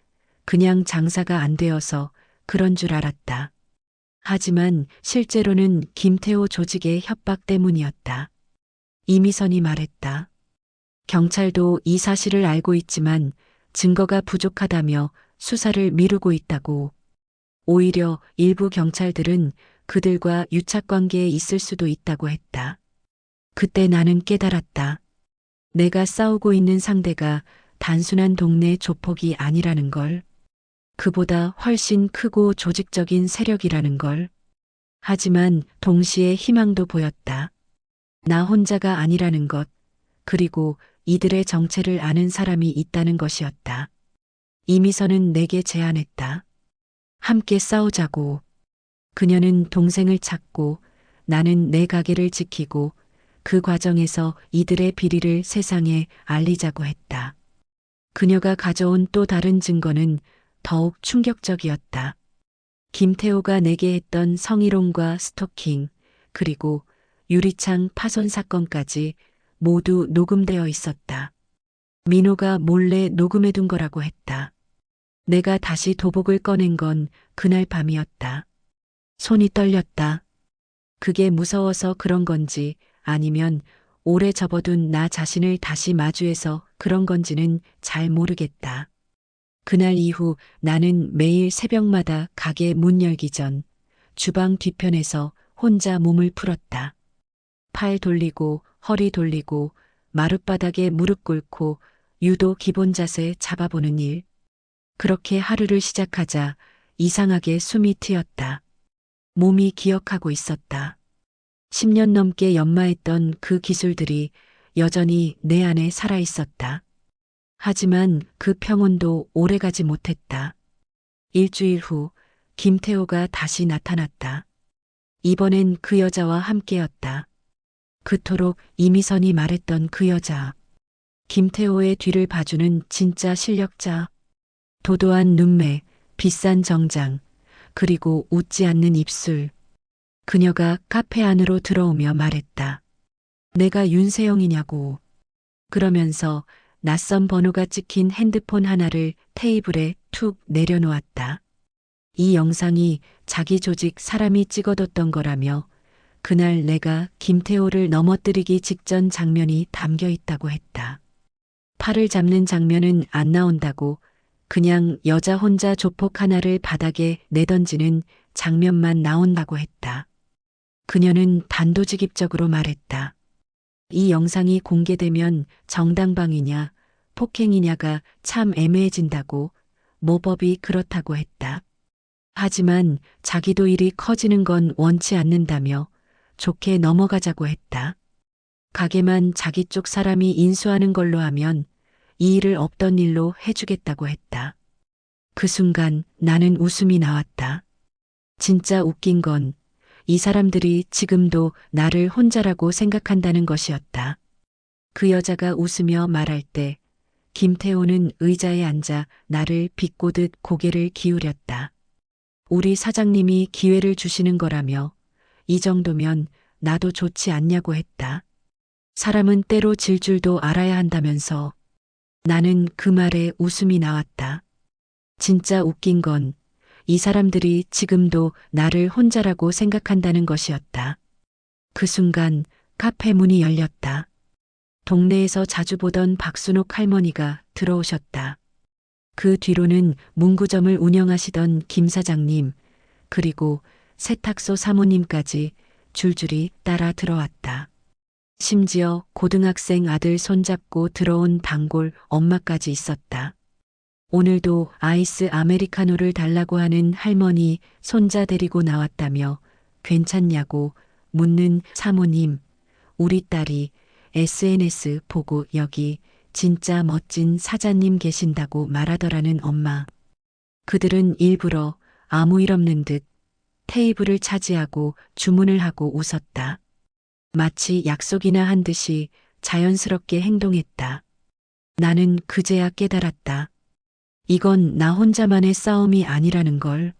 그냥 장사가 안 되어서 그런 줄 알았다. 하지만 실제로는 김태호 조직의 협박 때문이었다. 이미선이 말했다. 경찰도 이 사실을 알고 있지만 증거가 부족하다며 수사를 미루고 있다고. 오히려 일부 경찰들은 그들과 유착관계에 있을 수도 있다고 했다. 그때 나는 깨달았다. 내가 싸우고 있는 상대가 단순한 동네 조폭이 아니라는 걸. 그보다 훨씬 크고 조직적인 세력이라는 걸. 하지만 동시에 희망도 보였다. 나 혼자가 아니라는 것, 그리고 이들의 정체를 아는 사람이 있다는 것이었다. 이미선은 내게 제안했다. 함께 싸우자고. 그녀는 동생을 찾고 나는 내 가게를 지키고 그 과정에서 이들의 비리를 세상에 알리자고 했다. 그녀가 가져온 또 다른 증거는 더욱 충격적이었다. 김태호가 내게 했던 성희롱과 스토킹, 그리고 유리창 파손 사건까지 모두 녹음되어 있었다. 민호가 몰래 녹음해둔 거라고 했다. 내가 다시 도복을 꺼낸 건 그날 밤이었다. 손이 떨렸다. 그게 무서워서 그런 건지 아니면 오래 접어둔 나 자신을 다시 마주해서 그런 건지는 잘 모르겠다. 그날 이후 나는 매일 새벽마다 가게 문 열기 전 주방 뒤편에서 혼자 몸을 풀었다. 팔 돌리고 허리 돌리고 마룻바닥에 무릎 꿇고 유도 기본 자세 잡아보는 일. 그렇게 하루를 시작하자 이상하게 숨이 트였다. 몸이 기억하고 있었다. 10년 넘게 연마했던 그 기술들이 여전히 내 안에 살아있었다. 하지만 그 평온도 오래가지 못했다. 일주일 후 김태호가 다시 나타났다. 이번엔 그 여자와 함께였다. 그토록 이미선이 말했던 그 여자. 김태호의 뒤를 봐주는 진짜 실력자. 도도한 눈매, 비싼 정장, 그리고 웃지 않는 입술. 그녀가 카페 안으로 들어오며 말했다. 내가 윤세영이냐고. 그러면서 낯선 번호가 찍힌 핸드폰 하나를 테이블에 툭 내려놓았다. 이 영상이 자기 조직 사람이 찍어뒀던 거라며 그날 내가 김태호를 넘어뜨리기 직전 장면이 담겨 있다고 했다. 팔을 잡는 장면은 안 나온다고, 그냥 여자 혼자 조폭 하나를 바닥에 내던지는 장면만 나온다고 했다. 그녀는 단도직입적으로 말했다. 이 영상이 공개되면 정당방위냐, 폭행이냐가 참 애매해진다고, 모법이 그렇다고 했다. 하지만 자기도 일이 커지는 건 원치 않는다며 좋게 넘어가자고 했다. 가게만 자기 쪽 사람이 인수하는 걸로 하면 이 일을 없던 일로 해주겠다고 했다. 그 순간 나는 웃음이 나왔다. 진짜 웃긴 건 이 사람들이 지금도 나를 혼자라고 생각한다는 것이었다. 그 여자가 웃으며 말할 때 김태호는 의자에 앉아 나를 비꼬듯 고개를 기울였다. 우리 사장님이 기회를 주시는 거라며 이 정도면 나도 좋지 않냐고 했다. 사람은 때로 질 줄도 알아야 한다면서. 나는 그 말에 웃음이 나왔다. 진짜 웃긴 건 이 사람들이 지금도 나를 혼자라고 생각한다는 것이었다. 그 순간 카페 문이 열렸다. 동네에서 자주 보던 박순옥 할머니가 들어오셨다. 그 뒤로는 문구점을 운영하시던 김 사장님, 그리고 세탁소 사모님까지 줄줄이 따라 들어왔다. 심지어 고등학생 아들 손잡고 들어온 단골 엄마까지 있었다. 오늘도 아이스 아메리카노를 달라고 하는 할머니 손자 데리고 나왔다며 괜찮냐고 묻는 사모님, 우리 딸이 SNS 보고 여기 진짜 멋진 사장님 계신다고 말하더라는 엄마. 그들은 일부러 아무 일 없는 듯 테이블을 차지하고 주문을 하고 웃었다. 마치 약속이나 한 듯이 자연스럽게 행동했다. 나는 그제야 깨달았다. 이건 나 혼자만의 싸움이 아니라는 걸.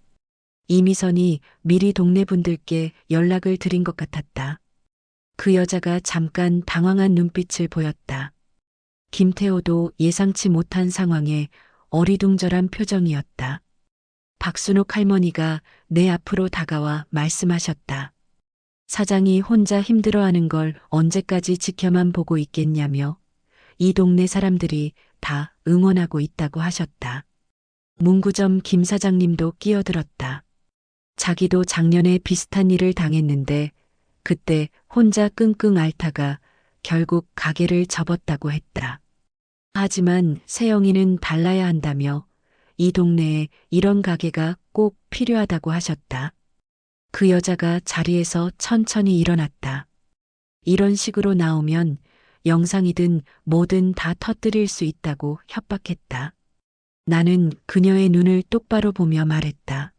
이미선이 미리 동네 분들께 연락을 드린 것 같았다. 그 여자가 잠깐 당황한 눈빛을 보였다. 김태호도 예상치 못한 상황에 어리둥절한 표정이었다. 박순옥 할머니가 내 앞으로 다가와 말씀하셨다. 사장이 혼자 힘들어하는 걸 언제까지 지켜만 보고 있겠냐며 이 동네 사람들이 다 응원하고 있다고 하셨다. 문구점 김 사장님도 끼어들었다. 자기도 작년에 비슷한 일을 당했는데 그때 혼자 끙끙 앓다가 결국 가게를 접었다고 했다. 하지만 세영이는 달라야 한다며 이 동네에 이런 가게가 꼭 필요하다고 하셨다. 그 여자가 자리에서 천천히 일어났다. 이런 식으로 나오면 영상이든 뭐든 다 터뜨릴 수 있다고 협박했다. 나는 그녀의 눈을 똑바로 보며 말했다.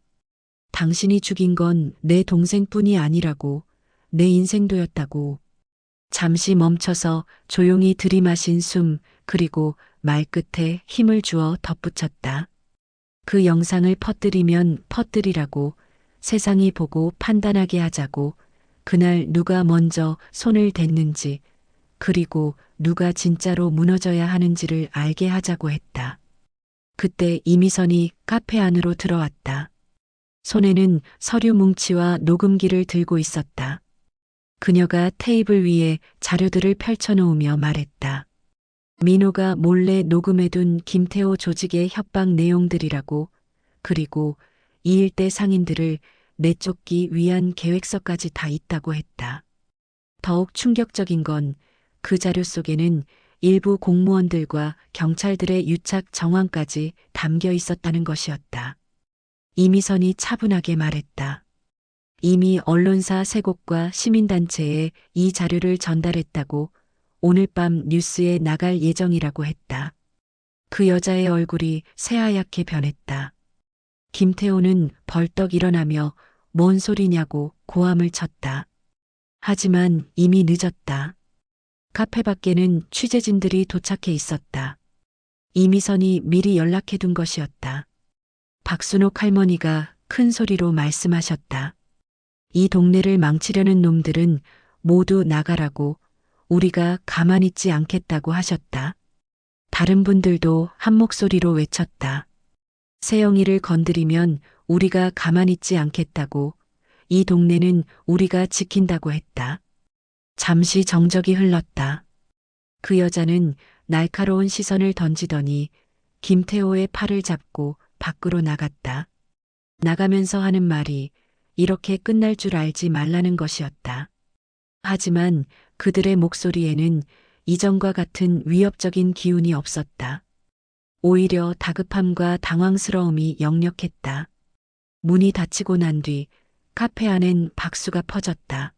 당신이 죽인 건 내 동생뿐이 아니라고, 내 인생도였다고. 잠시 멈춰서 조용히 들이마신 숨, 그리고 말끝에 힘을 주어 덧붙였다. 그 영상을 퍼뜨리면 퍼뜨리라고, 세상이 보고 판단하게 하자고, 그날 누가 먼저 손을 댔는지, 그리고 누가 진짜로 무너져야 하는지를 알게 하자고 했다. 그때 이미선이 카페 안으로 들어왔다. 손에는 서류 뭉치와 녹음기를 들고 있었다. 그녀가 테이블 위에 자료들을 펼쳐놓으며 말했다. 민호가 몰래 녹음해둔 김태호 조직의 협박 내용들이라고, 그리고 이 일대 상인들을 내쫓기 위한 계획서까지 다 있다고 했다. 더욱 충격적인 건 그 자료 속에는 일부 공무원들과 경찰들의 유착 정황까지 담겨 있었다는 것이었다. 이미선이 차분하게 말했다. 이미 언론사 세 곳과 시민단체에 이 자료를 전달했다고, 오늘 밤 뉴스에 나갈 예정이라고 했다. 그 여자의 얼굴이 새하얗게 변했다. 김태호는 벌떡 일어나며 뭔 소리냐고 고함을 쳤다. 하지만 이미 늦었다. 카페 밖에는 취재진들이 도착해 있었다. 이미선이 미리 연락해둔 것이었다. 박순옥 할머니가 큰 소리로 말씀하셨다. 이 동네를 망치려는 놈들은 모두 나가라고, 우리가 가만히 있지 않겠다고 하셨다. 다른 분들도 한 목소리로 외쳤다. 세영이를 건드리면 우리가 가만히 있지 않겠다고, 이 동네는 우리가 지킨다고 했다. 잠시 정적이 흘렀다. 그 여자는 날카로운 시선을 던지더니 김태호의 팔을 잡고 밖으로 나갔다. 나가면서 하는 말이 이렇게 끝날 줄 알지 말라는 것이었다. 하지만 그들의 목소리에는 이전과 같은 위협적인 기운이 없었다. 오히려 다급함과 당황스러움이 역력했다. 문이 닫히고 난 뒤 카페 안엔 박수가 퍼졌다.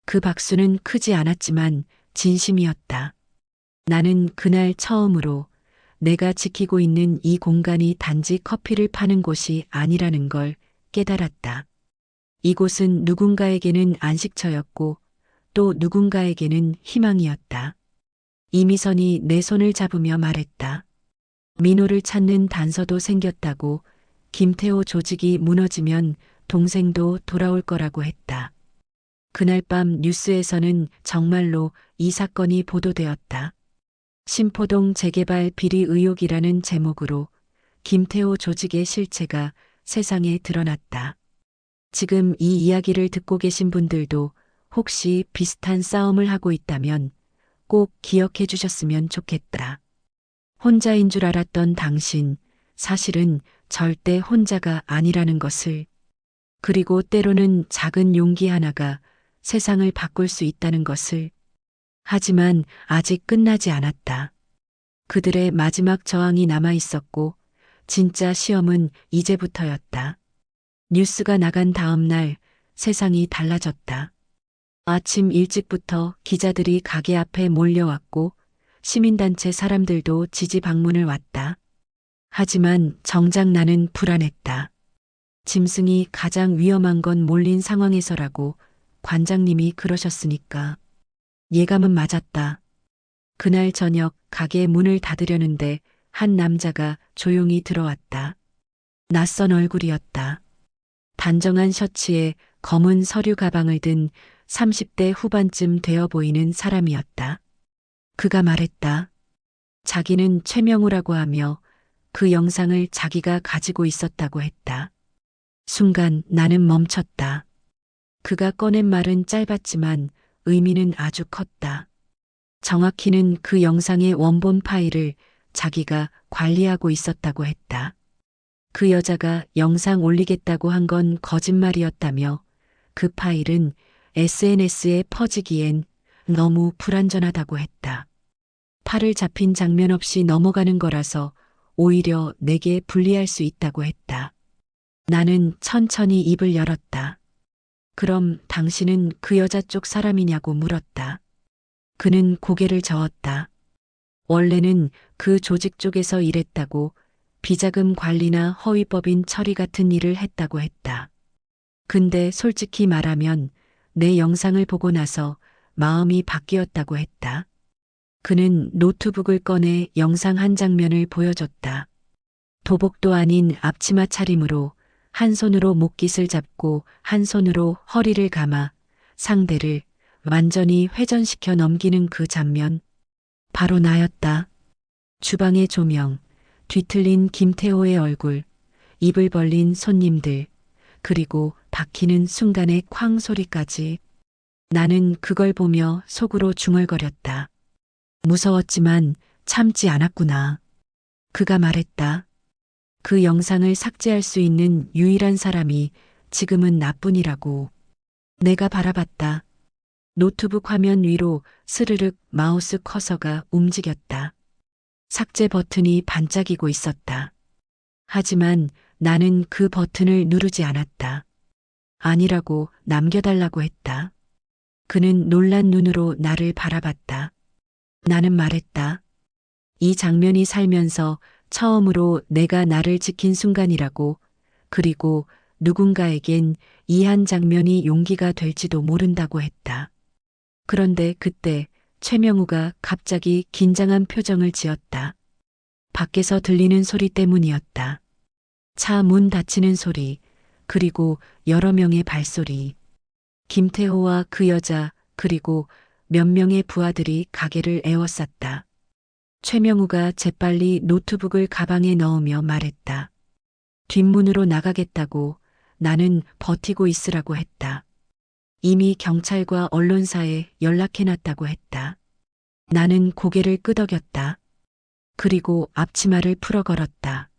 그 박수는 크지 않았지만 진심이었다. 나는 그날 처음으로 내가 지키고 있는 이 공간이 단지 커피를 파는 곳이 아니라는 걸 깨달았다. 이곳은 누군가에게는 안식처였고 또 누군가에게는 희망이었다. 이미선이 내 손을 잡으며 말했다. 민호를 찾는 단서도 생겼다고, 김태호 조직이 무너지면 동생도 돌아올 거라고 했다. 그날 밤 뉴스에서는 정말로 이 사건이 보도되었다. 신포동 재개발 비리 의혹이라는 제목으로 김태호 조직의 실체가 세상에 드러났다. 지금 이 이야기를 듣고 계신 분들도 혹시 비슷한 싸움을 하고 있다면 꼭 기억해 주셨으면 좋겠다. 혼자인 줄 알았던 당신, 사실은 절대 혼자가 아니라는 것을, 그리고 때로는 작은 용기 하나가 세상을 바꿀 수 있다는 것을. 하지만 아직 끝나지 않았다. 그들의 마지막 저항이 남아 있었고 진짜 시험은 이제부터였다. 뉴스가 나간 다음 날 세상이 달라졌다. 아침 일찍부터 기자들이 가게 앞에 몰려왔고 시민단체 사람들도 지지 방문을 왔다. 하지만 정작 나는 불안했다. 짐승이 가장 위험한 건 몰린 상황에서라고 관장님이 그러셨으니까. 예감은 맞았다. 그날 저녁 가게 문을 닫으려는데 한 남자가 조용히 들어왔다. 낯선 얼굴이었다. 단정한 셔츠에 검은 서류 가방을 든 30대 후반쯤 되어 보이는 사람이었다. 그가 말했다. 자기는 최명우라고 하며 그 영상을 자기가 가지고 있었다고 했다. 순간 나는 멈췄다. 그가 꺼낸 말은 짧았지만 의미는 아주 컸다. 정확히는 그 영상의 원본 파일을 자기가 관리하고 있었다고 했다. 그 여자가 영상 올리겠다고 한 건 거짓말이었다며 그 파일은 SNS에 퍼지기엔 너무 불안전하다고 했다. 팔을 잡힌 장면 없이 넘어가는 거라서 오히려 내게 불리할 수 있다고 했다. 나는 천천히 입을 열었다. 그럼 당신은 그 여자 쪽 사람이냐고 물었다. 그는 고개를 저었다. 원래는 그 조직 쪽에서 일했다고 비자금 관리나 허위법인 처리 같은 일을 했다고 했다. 근데 솔직히 말하면 내 영상을 보고 나서 마음이 바뀌었다고 했다. 그는 노트북을 꺼내 영상 한 장면을 보여줬다. 도복도 아닌 앞치마 차림으로 한 손으로 목깃을 잡고 한 손으로 허리를 감아 상대를 완전히 회전시켜 넘기는 그 장면. 바로 나였다. 주방의 조명, 뒤틀린 김태호의 얼굴, 입을 벌린 손님들, 그리고 박히는 순간의 쾅 소리까지. 나는 그걸 보며 속으로 중얼거렸다. 무서웠지만 참지 않았구나. 그가 말했다. 그 영상을 삭제할 수 있는 유일한 사람이 지금은 나뿐이라고. 내가 바라봤다. 노트북 화면 위로 스르륵 마우스 커서가 움직였다. 삭제 버튼이 반짝이고 있었다. 하지만 나는 그 버튼을 누르지 않았다. 아니라고 남겨달라고 했다. 그는 놀란 눈으로 나를 바라봤다. 나는 말했다. 이 장면이 살면서 처음으로 내가 나를 지킨 순간이라고. 그리고 누군가에겐 이 한 장면이 용기가 될지도 모른다고 했다. 그런데 그때 최명우가 갑자기 긴장한 표정을 지었다. 밖에서 들리는 소리 때문이었다. 차 문 닫히는 소리, 그리고 여러 명의 발소리. 김태호와 그 여자, 그리고 몇 명의 부하들이 가게를 에워쌌다. 최명우가 재빨리 노트북을 가방에 넣으며 말했다. 뒷문으로 나가겠다고. 나는 버티고 있으라고 했다. 이미 경찰과 언론사에 연락해놨다고 했다. 나는 고개를 끄덕였다. 그리고 앞치마를 풀어 걸었다.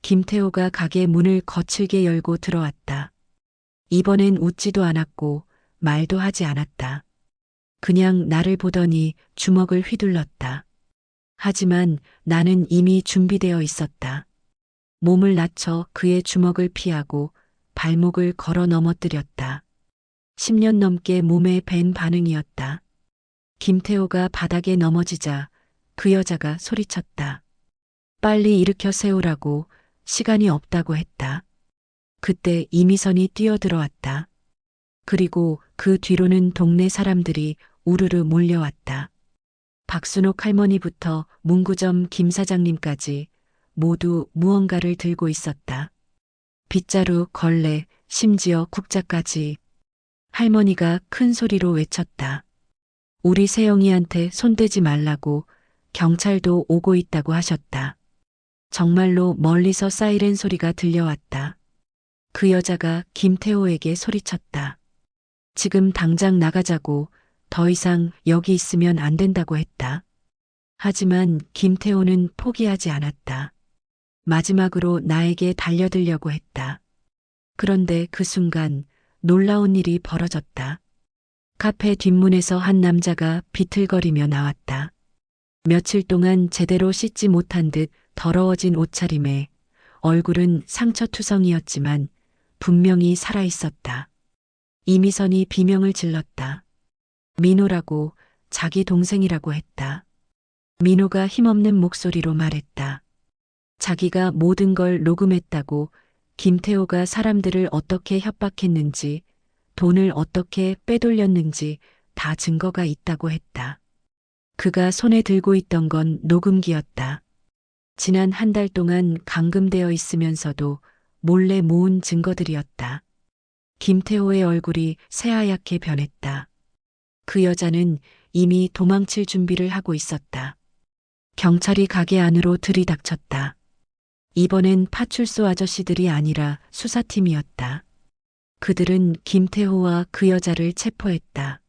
김태호가 가게 문을 거칠게 열고 들어왔다. 이번엔 웃지도 않았고 말도 하지 않았다. 그냥 나를 보더니 주먹을 휘둘렀다. 하지만 나는 이미 준비되어 있었다. 몸을 낮춰 그의 주먹을 피하고 발목을 걸어 넘어뜨렸다. 10년 넘게 몸에 밴 반응이었다. 김태호가 바닥에 넘어지자 그 여자가 소리쳤다. 빨리 일으켜 세우라고. 시간이 없다고 했다. 그때 이미선이 뛰어들어왔다. 그리고 그 뒤로는 동네 사람들이 우르르 몰려왔다. 박순옥 할머니부터 문구점 김 사장님까지 모두 무언가를 들고 있었다. 빗자루, 걸레, 심지어 국자까지. 할머니가 큰 소리로 외쳤다. 우리 세영이한테 손대지 말라고. 경찰도 오고 있다고 하셨다. 정말로 멀리서 사이렌 소리가 들려왔다. 그 여자가 김태호에게 소리쳤다. 지금 당장 나가자고. 더 이상 여기 있으면 안 된다고 했다. 하지만 김태호는 포기하지 않았다. 마지막으로 나에게 달려들려고 했다. 그런데 그 순간 놀라운 일이 벌어졌다. 카페 뒷문에서 한 남자가 비틀거리며 나왔다. 며칠 동안 제대로 씻지 못한 듯 더러워진 옷차림에 얼굴은 상처투성이었지만 분명히 살아있었다. 이미선이 비명을 질렀다. 민호라고. 자기 동생이라고 했다. 민호가 힘없는 목소리로 말했다. 자기가 모든 걸 녹음했다고. 김태호가 사람들을 어떻게 협박했는지, 돈을 어떻게 빼돌렸는지 다 증거가 있다고 했다. 그가 손에 들고 있던 건 녹음기였다. 지난 한 달 동안 감금되어 있으면서도 몰래 모은 증거들이었다. 김태호의 얼굴이 새하얗게 변했다. 그 여자는 이미 도망칠 준비를 하고 있었다. 경찰이 가게 안으로 들이닥쳤다. 이번엔 파출소 아저씨들이 아니라 수사팀이었다. 그들은 김태호와 그 여자를 체포했다.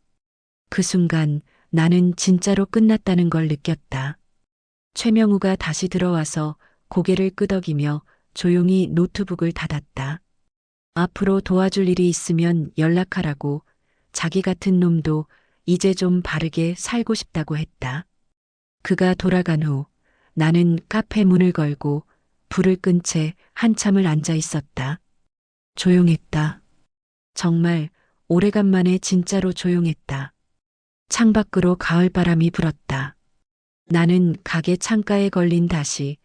그 순간 나는 진짜로 끝났다는 걸 느꼈다. 최명우가 다시 들어와서 고개를 끄덕이며 조용히 노트북을 닫았다. 앞으로 도와줄 일이 있으면 연락하라고, 자기 같은 놈도 이제 좀 바르게 살고 싶다고 했다. 그가 돌아간 후 나는 카페 문을 걸고 불을 끈 채 한참을 앉아 있었다. 조용했다. 정말 오래간만에 진짜로 조용했다. 창밖으로 가을바람이 불었다. 나는 가게 창가에 걸린 다시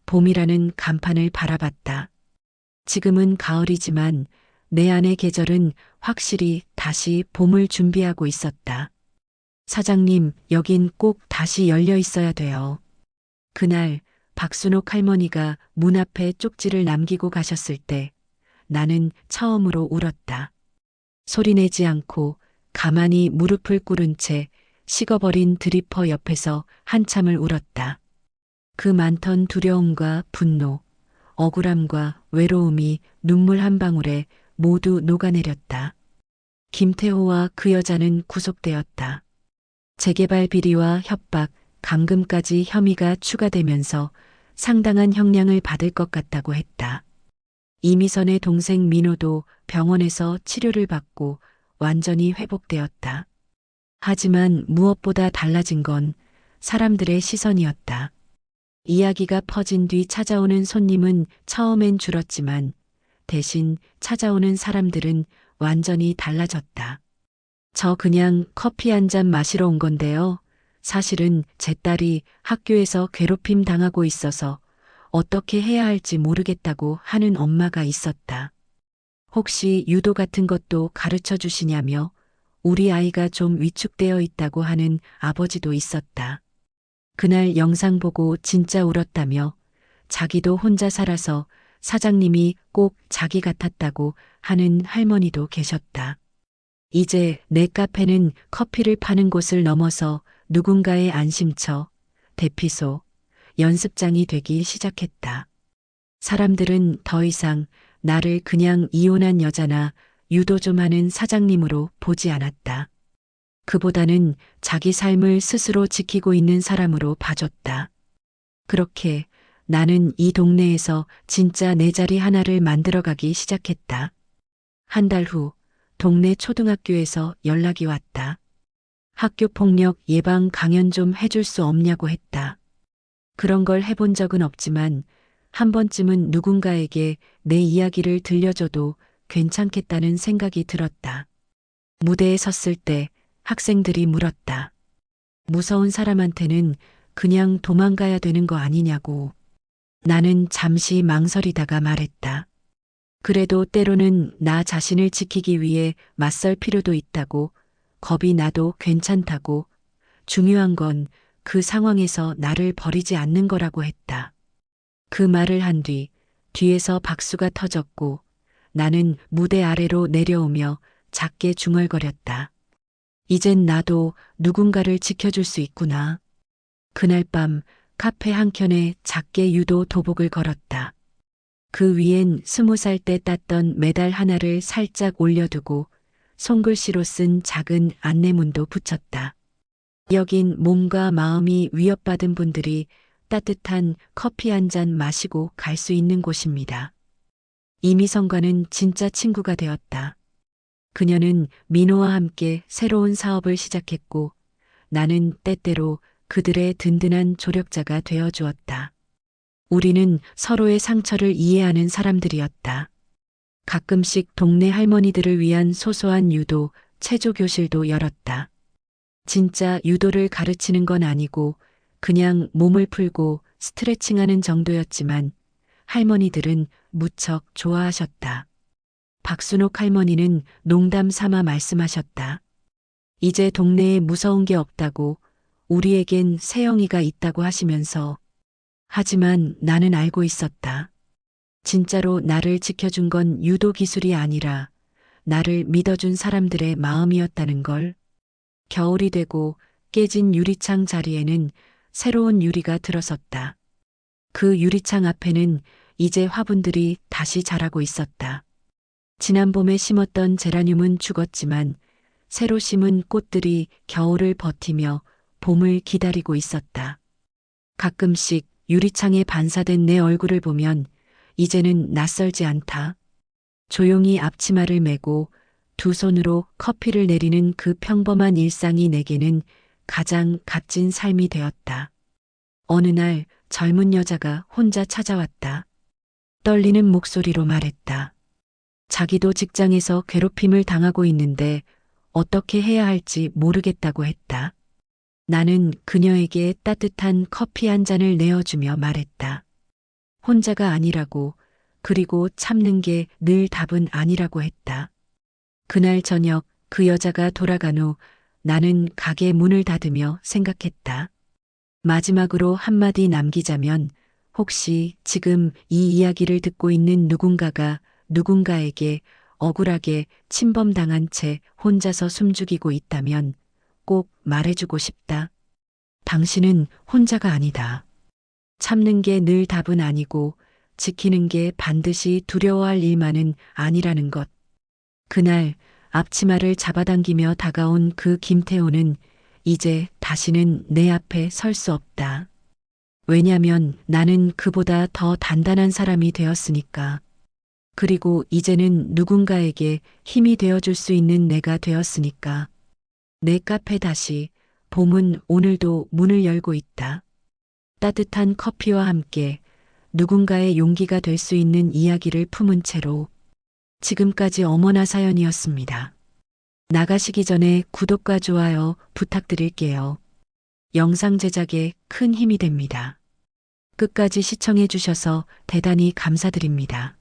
봄이라는 간판을 바라봤다. 지금은 가을이지만 내 안의 계절은 확실히 다시 봄을 준비하고 있었다. 사장님, 여긴 꼭 다시 열려 있어야 돼요. 그날 박순옥 할머니가 문 앞에 쪽지를 남기고 가셨을 때 나는 처음으로 울었다. 소리내지 않고 가만히 무릎을 꿇은 채 식어버린 드리퍼 옆에서 한참을 울었다. 그 많던 두려움과 분노, 억울함과 외로움이 눈물 한 방울에 모두 녹아내렸다. 김태호와 그 여자는 구속되었다. 재개발 비리와 협박, 감금까지 혐의가 추가되면서 상당한 형량을 받을 것 같다고 했다. 이미선의 동생 민호도 병원에서 치료를 받고 완전히 회복되었다. 하지만 무엇보다 달라진 건 사람들의 시선이었다. 이야기가 퍼진 뒤 찾아오는 손님은 처음엔 줄었지만 대신 찾아오는 사람들은 완전히 달라졌다. 저 그냥 커피 한 잔 마시러 온 건데요. 사실은 제 딸이 학교에서 괴롭힘 당하고 있어서 어떻게 해야 할지 모르겠다고 하는 엄마가 있었다. 혹시 유도 같은 것도 가르쳐 주시냐며 우리 아이가 좀 위축되어 있다고 하는 아버지도 있었다. 그날 영상 보고 진짜 울었다며 자기도 혼자 살아서 사장님이 꼭 자기 같았다고 하는 할머니도 계셨다. 이제 내 카페는 커피를 파는 곳을 넘어서 누군가의 안심처, 대피소, 연습장이 되기 시작했다. 사람들은 더 이상 나를 그냥 이혼한 여자나 유도 좀 하는 사장님으로 보지 않았다. 그보다는 자기 삶을 스스로 지키고 있는 사람으로 봐줬다. 그렇게 나는 이 동네에서 진짜 내 자리 하나를 만들어가기 시작했다. 한 달 후 동네 초등학교에서 연락이 왔다. 학교 폭력 예방 강연 좀 해줄 수 없냐고 했다. 그런 걸 해본 적은 없지만 한 번쯤은 누군가에게 내 이야기를 들려줘도 괜찮겠다는 생각이 들었다. 무대에 섰을 때 학생들이 물었다. 무서운 사람한테는 그냥 도망가야 되는 거 아니냐고. 나는 잠시 망설이다가 말했다. 그래도 때로는 나 자신을 지키기 위해 맞설 필요도 있다고, 겁이 나도 괜찮다고, 중요한 건 그 상황에서 나를 버리지 않는 거라고 했다. 그 말을 한 뒤에서 박수가 터졌고 나는 무대 아래로 내려오며 작게 중얼거렸다. 이젠 나도 누군가를 지켜줄 수 있구나. 그날 밤 카페 한켠에 작게 유도 도복을 걸었다. 그 위엔 20살 때 땄던 메달 하나를 살짝 올려두고 손글씨로 쓴 작은 안내문도 붙였다. 여긴 몸과 마음이 위협받은 분들이 따뜻한 커피 한 잔 마시고 갈 수 있는 곳입니다. 이미선과는 진짜 친구가 되었다. 그녀는 민호와 함께 새로운 사업을 시작했고 나는 때때로 그들의 든든한 조력자가 되어 주었다. 우리는 서로의 상처를 이해하는 사람들이었다. 가끔씩 동네 할머니들을 위한 소소한 유도, 체조 교실도 열었다. 진짜 유도를 가르치는 건 아니고 그냥 몸을 풀고 스트레칭하는 정도였지만 할머니들은 무척 좋아하셨다. 박순옥 할머니는 농담 삼아 말씀하셨다. 이제 동네에 무서운 게 없다고, 우리에겐 세영이가 있다고 하시면서. 하지만 나는 알고 있었다. 진짜로 나를 지켜준 건 유도 기술이 아니라 나를 믿어준 사람들의 마음이었다는 걸. 겨울이 되고 깨진 유리창 자리에는 새로운 유리가 들어섰다. 그 유리창 앞에는 이제 화분들이 다시 자라고 있었다. 지난 봄에 심었던 제라늄은 죽었지만 새로 심은 꽃들이 겨울을 버티며 봄을 기다리고 있었다. 가끔씩 유리창에 반사된 내 얼굴을 보면 이제는 낯설지 않다. 조용히 앞치마를 메고 두 손으로 커피를 내리는 그 평범한 일상이 내게는 가장 값진 삶이 되었다. 어느 날 젊은 여자가 혼자 찾아왔다. 떨리는 목소리로 말했다. 자기도 직장에서 괴롭힘을 당하고 있는데 어떻게 해야 할지 모르겠다고 했다. 나는 그녀에게 따뜻한 커피 한 잔을 내어주며 말했다. 혼자가 아니라고, 그리고 참는 게 늘 답은 아니라고 했다. 그날 저녁 그 여자가 돌아간 후 나는 가게 문을 닫으며 생각했다. 마지막으로 한마디 남기자면 혹시 지금 이 이야기를 듣고 있는 누군가가 누군가에게 억울하게 침범당한 채 혼자서 숨죽이고 있다면 꼭 말해주고 싶다. 당신은 혼자가 아니다. 참는 게 늘 답은 아니고 지키는 게 반드시 두려워할 일만은 아니라는 것. 그날 앞치마를 잡아당기며 다가온 그 김태호는 이제 다시는 내 앞에 설 수 없다. 왜냐면 나는 그보다 더 단단한 사람이 되었으니까. 그리고 이제는 누군가에게 힘이 되어줄 수 있는 내가 되었으니까. 내 카페 다시, 봄은 오늘도 문을 열고 있다. 따뜻한 커피와 함께 누군가의 용기가 될 수 있는 이야기를 품은 채로. 지금까지 어머나 사연이었습니다. 나가시기 전에 구독과 좋아요 부탁드릴게요. 영상 제작에 큰 힘이 됩니다. 끝까지 시청해 주셔서 대단히 감사드립니다.